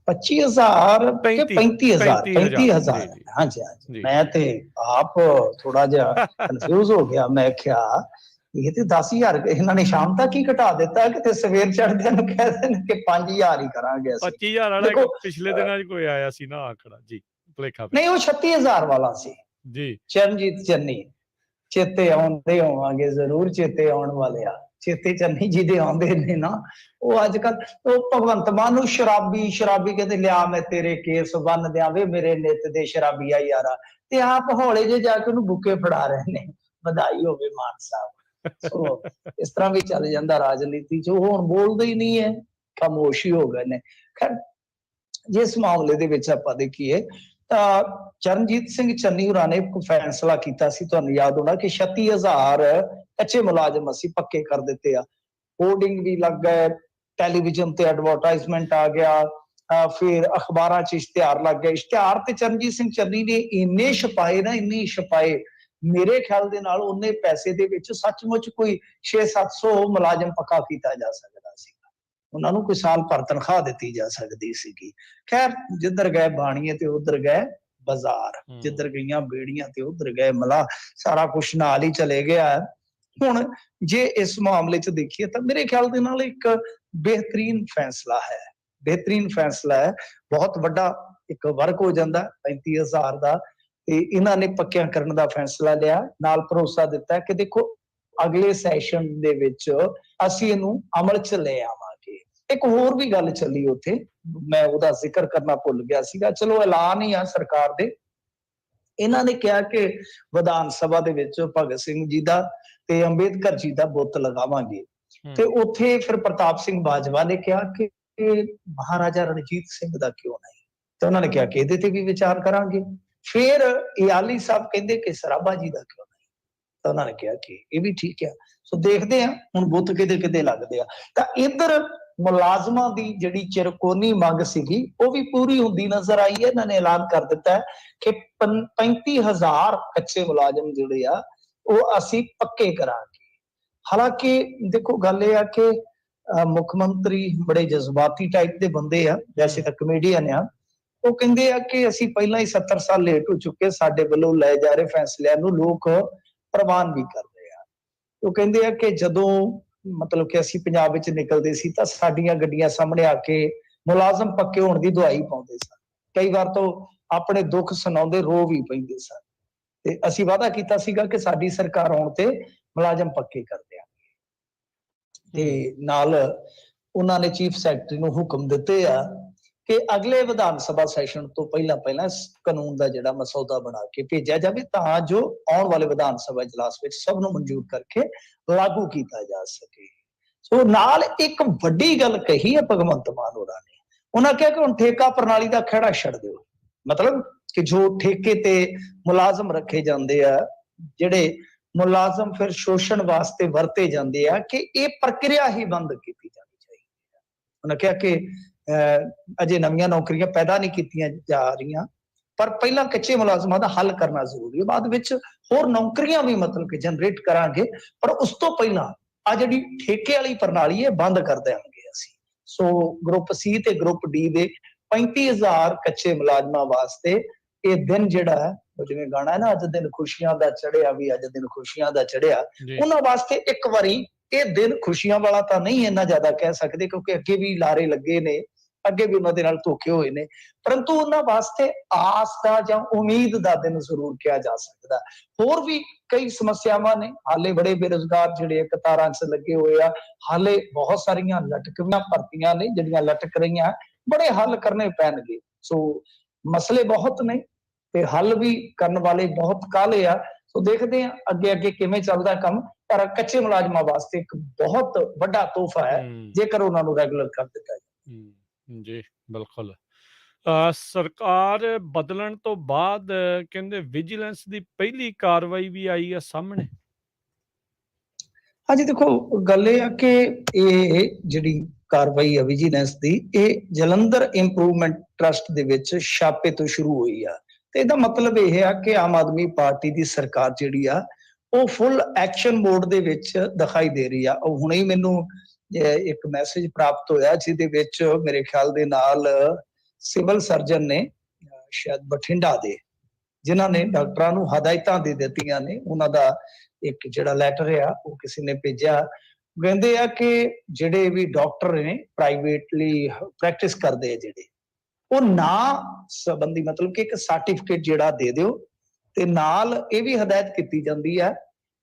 S2: 25,000 ਕਿ 35,000? 35,000। हाँ जी हाँ जी, मैं ते आप थोड़ा जिहा कंफ्यूज हो गया। मैं क्या ਇਹ ਤੇ 10,000 ਇਹਨਾਂ ਨੇ ਸ਼ਾਮ ਤੱਕ ਹੀ ਘਟਾ ਦਿੱਤਾ, ਕਿਤੇ ਸਵੇਰ ਚੜ੍ਹਦਿਆਂ ਨੂੰ ਕਹਿੰਦੇ ਨੇ ਕਿ 5,000 ਹੀ ਕਰਾਂਗੇ ਅਸੀਂ।
S1: 25,000 ਵਾਲਾ ਪਿਛਲੇ ਦਿਨਾਂ 'ਚ ਕੋਈ ਆਇਆ ਸੀ ਨਾ ਆਂਕੜਾ ਜੀ, ਭੁਲੇਖਾ
S2: ਨਹੀਂ ਉਹ 36,000 ਵਾਲਾ ਸੀ
S1: ਜੀ।
S2: ਚਰਨਜੀਤ ਚੰਨੀ, ਚੇਤੇ ਆਉਂਦੇ ਹੋਵਾਂਗੇ ਜ਼ਰੂਰ, ਚੇਤੇ ਆਉਣ ਵਾਲੇ ਆ। ਚੇਤੇ ਚੰਨੀ ਜਿਹਦੇ ਆਉਂਦੇ ਨੇ ਨਾ, ਉਹ ਅੱਜ ਕੱਲ ਉਹ ਭਗਵੰਤ ਮਾਨ ਨੂੰ ਸ਼ਰਾਬੀ ਕਹਿੰਦੇ, ਲਿਆ ਮੈਂ ਤੇਰੇ ਕੇਸ ਬੰਨ ਦਿਆਂ ਵੇ ਮੇਰੇ ਨਿੱਤ ਦੇ ਸ਼ਰਾਬੀਆ ਯਾਰਾ, ਤੇ ਆਪ ਹੌਲੇ ਜੇ ਜਾ ਕੇ ਉਹਨੂੰ ਬੁੱਕੇ ਫੜਾ ਰਹੇ ਨੇ। ਵਧਾਈ ਹੋਵੇ ਮਾਨ ਸਾਹਿਬ। ਸੋ ਇਸ ਤਰ੍ਹਾਂ ਵੀ ਚੱਲ ਜਾਂਦਾ ਰਾਜਨੀਤੀ 'ਚ, ਉਹ ਹੁਣ ਬੋਲਦੇ ਹੀ ਨਹੀਂ ਹੈ, ਖਾਮੋਸ਼ ਹੀ ਹੋ ਗਏ ਨੇ। ਖੈਰ ਜਿਸ ਮਾਮਲੇ ਦੇ ਵਿੱਚ ਆਪਾਂ ਦੇਖੀਏ ਤਾਂ ਚਰਨਜੀਤ ਸਿੰਘ ਚੰਨੀ ਹੋਰਾਂ ਨੇ ਇੱਕ ਫੈਸਲਾ ਕੀਤਾ ਸੀ, ਤੁਹਾਨੂੰ ਯਾਦ ਹੋਣਾ, ਕਿ 36,000 ਕੱਚੇ ਮੁਲਾਜ਼ਮ ਅਸੀਂ ਪੱਕੇ ਕਰ ਦਿੱਤੇ ਆ। ਹੋਰਡਿੰਗ ਵੀ ਲੱਗ ਗਏ, ਟੈਲੀਵਿਜ਼ਨ ਤੇ ਐਡਵਰਟਾਈਜ਼ਮੈਂਟ ਆ ਗਿਆ, ਫਿਰ ਅਖਬਾਰਾਂ 'ਚ ਇਸ਼ਤਿਹਾਰ ਲੱਗ ਗਏ। ਇਸ਼ਤਿਹਾਰ ਤੇ ਚਰਨਜੀਤ ਸਿੰਘ ਚੰਨੀ ਨੇ ਇੰਨੇ ਛਪਾਏ ਨਾ, ਇੰਨੇ ਛਪਾਏ, ਮੇਰੇ ਖਿਆਲ ਦੇ ਨਾਲ ਉਹਨੇ ਪੈਸੇ ਦੇ ਵਿੱਚ ਸੱਚਮੁੱਚ ਕੋਈ 600-700 ਮੁਲਾਜ਼ਮ ਪੱਕਾ ਕੀਤਾ ਜਾ ਸਕਦਾ ਸੀ, ਉਹਨਾਂ ਨੂੰ ਕੋਈ ਸਾਲ ਭਰ ਤਨਖਾਹ ਦਿੱਤੀ ਜਾ ਸਕਦੀ ਸੀਗੀ। ਖੈਰ ਜਿੱਧਰ ਗਏ ਬਾਣੀਏ ਤੇ ਉਧਰ ਗਏ ਬਾਜ਼ਾਰ, ਜਿੱਧਰ ਗਈਆਂ ਬੇੜੀਆਂ ਤੇ ਉਧਰ ਗਏ ਮਲਾਹ, ਸਾਰਾ ਕੁਛ ਨਾਲ ਹੀ ਚਲੇ ਗਿਆ। ਹੁਣ ਜੇ ਇਸ ਮਾਮਲੇ 'ਚ ਦੇਖੀਏ ਤਾਂ ਮੇਰੇ ਖਿਆਲ ਦੇ ਨਾਲ ਇੱਕ ਬਿਹਤਰੀਨ ਫੈਸਲਾ ਹੈ, ਬਿਹਤਰੀਨ ਫੈਸਲਾ ਹੈ, ਬਹੁਤ ਵੱਡਾ ਇੱਕ ਵਰਕ ਹੋ ਜਾਂਦਾ 35,000 ਦਾ, ਤੇ ਇਹਨਾਂ ਨੇ ਪੱਕਿਆਂ ਕਰਨ ਦਾ ਫੈਸਲਾ ਲਿਆ, ਨਾਲ ਭਰੋਸਾ ਦਿੱਤਾ ਕਿ ਦੇਖੋ ਅਗਲੇ ਸੈਸ਼ਨ ਦੇ ਵਿੱਚ ਅਸੀਂ ਇਹਨੂੰ ਅਮਲ 'ਚ ਲੈ ਆਵਾਂਗੇ। ਇੱਕ ਹੋਰ ਵੀ ਗੱਲ ਚੱਲੀ ਉੱਥੇ, ਮੈਂ ਉਹਦਾ ਜ਼ਿਕਰ ਕਰਨਾ ਭੁੱਲ ਗਿਆ ਸੀਗਾ, ਚਲੋ ਐਲਾਨ ਹੀ ਆ ਸਰਕਾਰ ਦੇ। ਇਹਨਾਂ ਨੇ ਕਿਹਾ ਕਿ ਵਿਧਾਨ ਸਭਾ ਦੇ ਵਿੱਚ ਭਗਤ ਸਿੰਘ ਜੀ ਦਾ ਤੇ ਅੰਬੇਦਕਰ ਜੀ ਦਾ ਬੁੱਤ ਲਗਾਵਾਂਗੇ, ਤੇ ਉੱਥੇ ਫਿਰ ਪ੍ਰਤਾਪ ਸਿੰਘ ਬਾਜਵਾ ਨੇ ਕਿਹਾ ਕਿ ਮਹਾਰਾਜਾ ਰਣਜੀਤ ਸਿੰਘ ਦਾ ਕਿਉਂ ਨਹੀਂ, ਤੇ ਉਹਨਾਂ ਨੇ ਕਿਹਾ ਕਿ ਇਹਦੇ ਤੇ ਵੀ ਵਿਚਾਰ ਕਰਾਂਗੇ। ਫਿਰ ਇਆਲੀ ਸਾਹਿਬ ਕਹਿੰਦੇ ਕਿ ਸਰਾਭਾ ਜੀ ਦਾ ਕਿਉਂ ਨਹੀਂ, ਤਾਂ ਉਹਨਾਂ ਨੇ ਕਿਹਾ ਕਿ ਇਹ ਵੀ ਠੀਕ ਆ। ਸੋ ਦੇਖਦੇ ਆ ਹੁਣ ਬੁੱਤ ਕਿਤੇ ਕਿਤੇ ਲੱਗਦੇ ਆ। ਤਾਂ ਇੱਧਰ ਮੁਲਾਜ਼ਮਾਂ ਦੀ ਜਿਹੜੀ ਚਿਰਕੋਨੀ ਮੰਗ ਸੀਗੀ ਉਹ ਵੀ ਪੂਰੀ ਹੁੰਦੀ ਨਜ਼ਰ ਆਈ ਹੈ। ਇਹਨਾਂ ਨੇ ਐਲਾਨ ਕਰ ਦਿੱਤਾ ਕਿ 35,000 ਕੱਚੇ ਮੁਲਾਜ਼ਮ ਜਿਹੜੇ ਆ ਉਹ ਅਸੀਂ ਪੱਕੇ ਕਰਾਂਗੇ। ਹਾਲਾਂਕਿ ਦੇਖੋ ਗੱਲ ਇਹ ਆ ਕਿ ਮੁੱਖ ਮੰਤਰੀ ਬੜੇ ਜਜ਼ਬਾਤੀ ਟਾਈਪ ਦੇ ਬੰਦੇ ਆ, ਵੈਸੇ ਤਾਂ ਕਮੇਡੀਅਨ ਆ। ਉਹ ਕਹਿੰਦੇ ਆ ਕਿ ਅਸੀਂ ਪਹਿਲਾਂ ਹੀ 70 ਸਾਲ ਲੇਟ ਹੋ ਚੁੱਕੇ, ਸਾਡੇ ਵੱਲੋਂ ਲਏ ਜਾ ਰਹੇ ਫੈਸਲਿਆਂ ਨੂੰ ਲੋਕ ਪ੍ਰਵਾਨ ਵੀ ਕਰ ਰਹੇ ਆ। ਉਹ ਕਹਿੰਦੇ ਆ ਕਿ ਜਦੋਂ ਮਤਲਬ ਕਿ ਅਸੀਂ ਪੰਜਾਬ ਵਿੱਚ ਨਿਕਲਦੇ ਸੀ ਤਾਂ ਸਾਡੀਆਂ ਗੱਡੀਆਂ ਸਾਹਮਣੇ ਆ ਕੇ ਮੁਲਾਜ਼ਮ ਪੱਕੇ ਹੋਣ ਦੀ ਦੁਹਾਈ ਪਾਉਂਦੇ ਸਨ। ਕਈ ਵਾਰ ਤਾਂ ਆਪਣੇ ਦੁੱਖ ਸੁਣਾਉਂਦੇ ਰੋ ਵੀ ਪੈਂਦੇ ਸਨ। ਤੇ ਅਸੀਂ ਵਾਅਦਾ ਕੀਤਾ ਸੀਗਾ ਕਿ ਸਾਡੀ ਸਰਕਾਰ ਆਉਣ ਤੇ ਮੁਲਾਜ਼ਮ ਪੱਕੇ ਕਰ ਦਿਆਂਗੇ। ਤੇ ਨਾਲ ਉਹਨਾਂ ਨੇ ਚੀਫ ਸੈਕਟਰੀ ਨੂੰ ਹੁਕਮ ਦਿੱਤੇ ਆ ਕਿ ਅਗਲੇ ਵਿਧਾਨ ਸਭਾ ਸੈਸ਼ਨ ਤੋਂ ਪਹਿਲਾਂ ਇਸ ਕਾਨੂੰਨ ਦਾ ਜਿਹੜਾ ਮਸੌਦਾ ਬਣਾ ਕੇ ਭੇਜਿਆ ਜਾਵੇ ਤਾਂ ਜੋ ਆਉਣ ਵਾਲੇ ਵਿਧਾਨ ਸਭਾ ਇਜਲਾਸ ਵਿੱਚ ਸਭ ਨੂੰ ਮਨਜ਼ੂਰ ਕਰਕੇ ਲਾਗੂ ਕੀਤਾ ਜਾ ਸਕੇ। ਸੋ ਨਾਲ ਇੱਕ ਵੱਡੀ ਗੱਲ ਕਹੀ ਹੈ ਭਗਵੰਤ ਮਾਨ ਹੋਰਾਂ ਨੇ। ਉਹਨਾਂ ਕਿਹਾ ਕਿ ਹੁਣ ਠੇਕਾ ਪ੍ਰਣਾਲੀ ਦਾ ਖਹਿੜਾ ਛੱਡ ਦਿਓ। ਮਤਲਬ ਕਿ ਜੋ ਠੇਕੇ ਤੇ ਮੁਲਾਜ਼ਮ ਰੱਖੇ ਜਾਂਦੇ ਆ, ਜਿਹੜੇ ਮੁਲਾਜ਼ਮ ਫਿਰ ਸ਼ੋਸ਼ਣ ਵਾਸਤੇ ਵਰਤੇ ਜਾਂਦੇ ਆ, ਕਿ ਇਹ ਪ੍ਰਕਿਰਿਆ ਹੀ ਬੰਦ ਕੀਤੀ ਜਾਣੀ ਚਾਹੀਦੀ ਹੈ। ਉਹਨਾਂ ਕਿਹਾ ਕਿ ਅਜੇ ਨਵੀਆਂ ਨੌਕਰੀਆਂ ਪੈਦਾ ਨਹੀਂ ਕੀਤੀਆਂ ਜਾ ਰਹੀਆਂ, ਪਰ ਪਹਿਲਾਂ ਕੱਚੇ ਮੁਲਾਜ਼ਮਾਂ ਦਾ ਹੱਲ ਕਰਨਾ ਜ਼ਰੂਰੀ ਹੈ। ਬਾਅਦ ਵਿੱਚ ਹੋਰ ਨੌਕਰੀਆਂ ਵੀ ਮਤਲਬ ਕਿ ਜਨਰੇਟ ਕਰਾਂਗੇ, ਪਰ ਉਸ ਤੋਂ ਪਹਿਲਾਂ ਆ ਜਿਹੜੀ ਠੇਕੇ ਵਾਲੀ ਪ੍ਰਣਾਲੀ ਹੈ ਬੰਦ ਕਰ ਦੇਵਾਂਗੇ ਅਸੀਂ। ਸੋ ਗਰੁੱਪ ਸੀ ਤੇ ਗਰੁੱਪ ਡੀ ਦੇ 35,000 ਕੱਚੇ ਮੁਲਾਜ਼ਮਾਂ ਵਾਸਤੇ ਇਹ ਦਿਨ ਜਿਹੜਾ ਹੈ, ਉਹ ਜਿਵੇਂ ਗਾਣਾ ਹੈ ਨਾ, ਅੱਜ ਦਿਨ ਖੁਸ਼ੀਆਂ ਦਾ ਚੜਿਆ ਵੀ ਅੱਜ ਦਿਨ ਖੁਸ਼ੀਆਂ ਦਾ ਚੜਿਆ, ਉਹਨਾਂ ਵਾਸਤੇ ਇੱਕ ਵਾਰੀ ਇਹ ਦਿਨ ਖੁਸ਼ੀਆਂ ਵਾਲਾ ਤਾਂ ਨਹੀਂ ਇੰਨਾ ਜ਼ਿਆਦਾ ਕਹਿ ਸਕਦੇ, ਕਿਉਂਕਿ ਅੱਗੇ ਵੀ ਲਾਰੇ ਲੱਗੇ ਨੇ, ਅੱਗੇ ਵੀ ਉਹਨਾਂ ਦੇ ਨਾਲ ਧੋਖੇ ਹੋਏ ਨੇ, ਪਰੰਤੂ ਉਹਨਾਂ ਵਾਸਤੇ ਆਸ ਦਾ ਜਾਂ ਉਮੀਦ ਦਾ ਦਿਨ ਜ਼ਰੂਰ ਕਿਹਾ ਜਾ ਸਕਦਾ। ਹੋਰ ਵੀ ਕਈ ਸਮੱਸਿਆਵਾਂ ਨੇ, ਹਾਲੇ ਬੜੇ ਬੇਰੁਜ਼ਗਾਰ ਜਿਹੜੇ ਕਤਾਰਾਂ 'ਚ ਲੱਗੇ ਹੋਏ ਆ, ਹਾਲੇ ਬਹੁਤ ਸਾਰੀਆਂ ਲਟਕਵੀਆਂ ਭਰਤੀਆਂ ਨੇ ਜਿਹੜੀਆਂ ਲਟਕ ਰਹੀਆਂ, ਬੜੇ ਹੱਲ ਕਰਨੇ ਪੈਣਗੇ। ਸੋ ਮਸਲੇ ਬਹੁਤ ਨੇ ਤੇ ਹੱਲ ਵੀ ਕਰਨ ਵਾਲੇ ਬਹੁਤ ਕਾਹਲੇ ਆ। ਸੋ ਦੇਖਦੇ ਆ ਅੱਗੇ ਕਿਵੇਂ ਚੱਲਦਾ ਕੰਮ, ਪਰ ਕੱਚੇ ਮੁਲਾਜ਼ਮਾਂ ਵਾਸਤੇ ਇੱਕ ਬਹੁਤ ਵੱਡਾ ਤੋਹਫਾ ਹੈ ਜੇਕਰ ਉਹਨਾਂ ਨੂੰ ਰੈਗੂਲਰ ਕਰ ਦਿੱਤਾ ਜਾਏ।
S1: ਜੀ ਬਿਲਕੁਲ। ਸਰਕਾਰ ਬਦਲਣ ਤੋਂ ਬਾਅਦ ਕਹਿੰਦੇ ਵਿਜੀਲੈਂਸ ਦੀ ਪਹਿਲੀ ਕਾਰਵਾਈ ਵੀ ਆਈ ਹੈ ਸਾਹਮਣੇ।
S2: ਹਾਂਜੀ ਦੇਖੋ, ਗੱਲ ਇਹ ਆ ਕਿ ਇਹ ਜਿਹੜੀ ਕਾਰਵਾਈ ਹੈ ਵਿਜੀਲੈਂਸ ਦੀ, ਇਹ ਜਲੰਧਰ ਇੰਪਰੂਵਮੈਂਟ ਟਰਸਟ ਦੇ ਵਿੱਚ ਛਾਪੇ ਤੋਂ ਸ਼ੁਰੂ ਹੋਈ ਆ। ਤੇ ਇਹਦਾ ਮਤਲਬ ਇਹ ਆ ਕਿ ਆਮ ਆਦਮੀ ਪਾਰਟੀ ਦੀ ਸਰਕਾਰ ਜਿਹੜੀ ਆ ਉਹ ਫੁੱਲ ਐਕਸ਼ਨ ਮੋਡ ਦੇ ਵਿੱਚ ਦਿਖਾਈ ਦੇ ਰਹੀ ਆ। ਉਹ ਹੁਣੇ ਹੀ ਮੈਨੂੰ ਇੱਕ ਮੈਸੇਜ ਪ੍ਰਾਪਤ ਹੋਇਆ ਜਿਹਦੇ ਵਿੱਚ ਮੇਰੇ ਖਿਆਲ ਦੇ ਨਾਲ ਸਿਵਲ ਸਰਜਨ ਨੇ ਸ਼ਾਇਦ ਬਠਿੰਡਾ ਦੇ, ਜਿਨ੍ਹਾਂ ਨੇ ਡਾਕਟਰਾਂ ਨੂੰ ਹਦਾਇਤਾਂ ਦੇ ਦਿੱਤੀਆਂ ਨੇ, ਉਹਨਾਂ ਦਾ ਇੱਕ ਜਿਹੜਾ ਲੈਟਰ ਆ ਉਹ ਕਿਸੇ ਨੇ ਭੇਜਿਆ। ਕਹਿੰਦੇ ਆ ਕਿ ਜਿਹੜੇ ਵੀ ਡਾਕਟਰ ਨੇ ਪ੍ਰਾਈਵੇਟਲੀ ਪ੍ਰੈਕਟਿਸ ਕਰਦੇ ਆ ਜਿਹੜੇ, ਉਹ ਨਾ ਸੰਬੰਧੀ ਮਤਲਬ ਕਿ ਇੱਕ ਸਰਟੀਫਿਕੇਟ ਜਿਹੜਾ ਦੇ ਦਿਓ, ਤੇ ਨਾਲ ਇਹ ਵੀ ਹਦਾਇਤ ਕੀਤੀ ਜਾਂਦੀ ਹੈ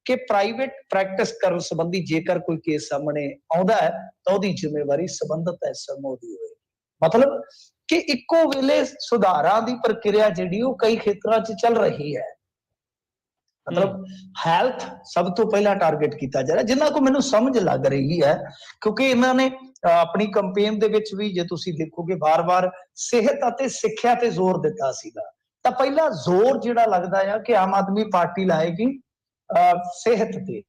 S2: ਕਿ ਪ੍ਰਾਈਵੇਟ ਪ੍ਰੈਕਟਿਸ ਕਰਨ ਸੰਬੰਧੀ ਜੇਕਰ ਕੋਈ ਕੇਸ ਸਾਹਮਣੇ ਆਉਂਦਾ ਹੈ ਤਾਂ ਉਹਦੀ ਜ਼ਿੰਮੇਵਾਰੀ ਸੰਬੰਧਤ ਐਸਐਮਓ ਦੀ ਹੋਵੇ। ਮਤਲਬ ਕਿ ਇੱਕੋ ਵੇਲੇ ਸੁਧਾਰਾਂ ਦੀ ਪ੍ਰਕਿਰਿਆ ਜਿਹੜੀ ਉਹ ਕਈ ਖੇਤਰਾਂ 'ਚ ਚੱਲ ਰਹੀ ਹੈ। ਮਤਲਬ ਹੈਲਥ ਸਭ ਤੋਂ ਪਹਿਲਾਂ ਟਾਰਗੇਟ ਕੀਤਾ ਜਾ ਰਿਹਾ, ਜਿੰਨਾ ਕੋ ਮੈਨੂੰ ਸਮਝ ਲੱਗ ਰਹੀ ਹੈ, ਕਿਉਂਕਿ ਇਹਨਾਂ ਨੇ ਆਪਣੀ ਕੰਪੇਨ ਦੇ ਵਿੱਚ ਵੀ ਜੇ ਤੁਸੀਂ ਦੇਖੋਗੇ ਵਾਰ-ਵਾਰ ਸਿਹਤ ਅਤੇ ਸਿੱਖਿਆ ਤੇ ਜ਼ੋਰ ਦਿੱਤਾ ਸੀਗਾ। ਤਾਂ ਪਹਿਲਾ ਜ਼ੋਰ ਜਿਹੜਾ ਲੱਗਦਾ ਆ ਕਿ ਆਮ ਆਦਮੀ ਪਾਰਟੀ ਲਾਏਗੀ ਸਿਹਤ ਤੇ।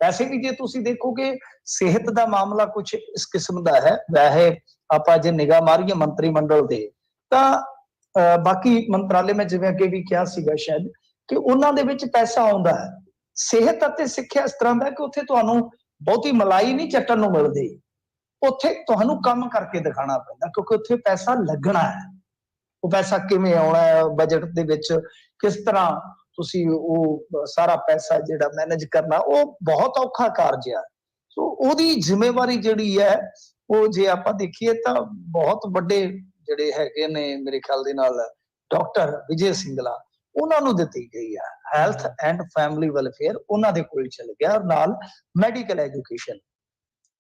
S2: ਵੈਸੇ ਵੀ ਜੇ ਤੁਸੀਂ ਦੇਖੋਗੇ ਸਿਹਤ ਦਾ ਮਾਮਲਾ ਕੁਝ ਇਸ ਕਿਸਮ ਦਾ ਹੈ। ਵੈਸੇ ਆਪਾਂ ਜੇ ਨਿਗਾਹ ਮਾਰੀਏ ਮੰਤਰੀ ਮੰਡਲ ਦੇ, ਤਾਂ ਬਾਕੀ ਮੰਤਰਾਲੇ ਮੈਂ ਜਿਵੇਂ ਅੱਗੇ ਵੀ ਕਿਹਾ ਸੀਗਾ ਸ਼ਾਇਦ ਕਿ ਉਹਨਾਂ ਦੇ ਵਿੱਚ ਪੈਸਾ ਆਉਂਦਾ ਹੈ। ਸਿਹਤ ਅਤੇ ਸਿੱਖਿਆ ਇਸ ਤਰ੍ਹਾਂ ਦਾ ਕਿ ਉੱਥੇ ਤੁਹਾਨੂੰ ਬਹੁਤੀ ਮਲਾਈ ਨਹੀਂ ਚੱਟਣ ਨੂੰ ਮਿਲਦੀ, ਉੱਥੇ ਤੁਹਾਨੂੰ ਕੰਮ ਕਰਕੇ ਦਿਖਾਣਾ ਪੈਂਦਾ, ਕਿਉਂਕਿ ਉੱਥੇ ਪੈਸਾ ਲੱਗਣਾ ਹੈ। ਉਹ ਪੈਸਾ ਕਿਵੇਂ ਆਉਣਾ ਹੈ, ਬਜਟ ਦੇ ਵਿੱਚ ਕਿਸ ਤਰ੍ਹਾਂ ਤੁਸੀਂ ਉਹ ਸਾਰਾ ਪੈਸਾ ਜਿਹੜਾ ਮੈਨੇਜ ਕਰਨਾ, ਉਹ ਬਹੁਤ ਔਖਾ ਕਾਰਜ ਆ। ਸੋ ਉਹਦੀ ਜ਼ਿੰਮੇਵਾਰੀ ਜਿਹੜੀ ਹੈ ਉਹ ਜੇ ਆਪਾਂ ਦੇਖੀਏ ਤਾਂ ਬਹੁਤ ਵੱਡੇ ਜਿਹੜੇ ਹੈਗੇ ਨੇ ਮੇਰੇ ਖਿਆਲ ਦੇ ਨਾਲ ਡਾਕਟਰ ਵਿਜੇ ਸਿੰਗਲਾ, ਉਹਨਾਂ ਨੂੰ ਦਿੱਤੀ ਗਈ ਆ। ਹੈਲਥ ਐਂਡ ਫੈਮਿਲੀ ਵੈਲਫੇਅਰ ਉਹਨਾਂ ਦੇ ਕੋਲ ਚਲ ਗਿਆ, ਔਰ ਨਾਲ ਮੈਡੀਕਲ ਐਜੂਕੇਸ਼ਨ।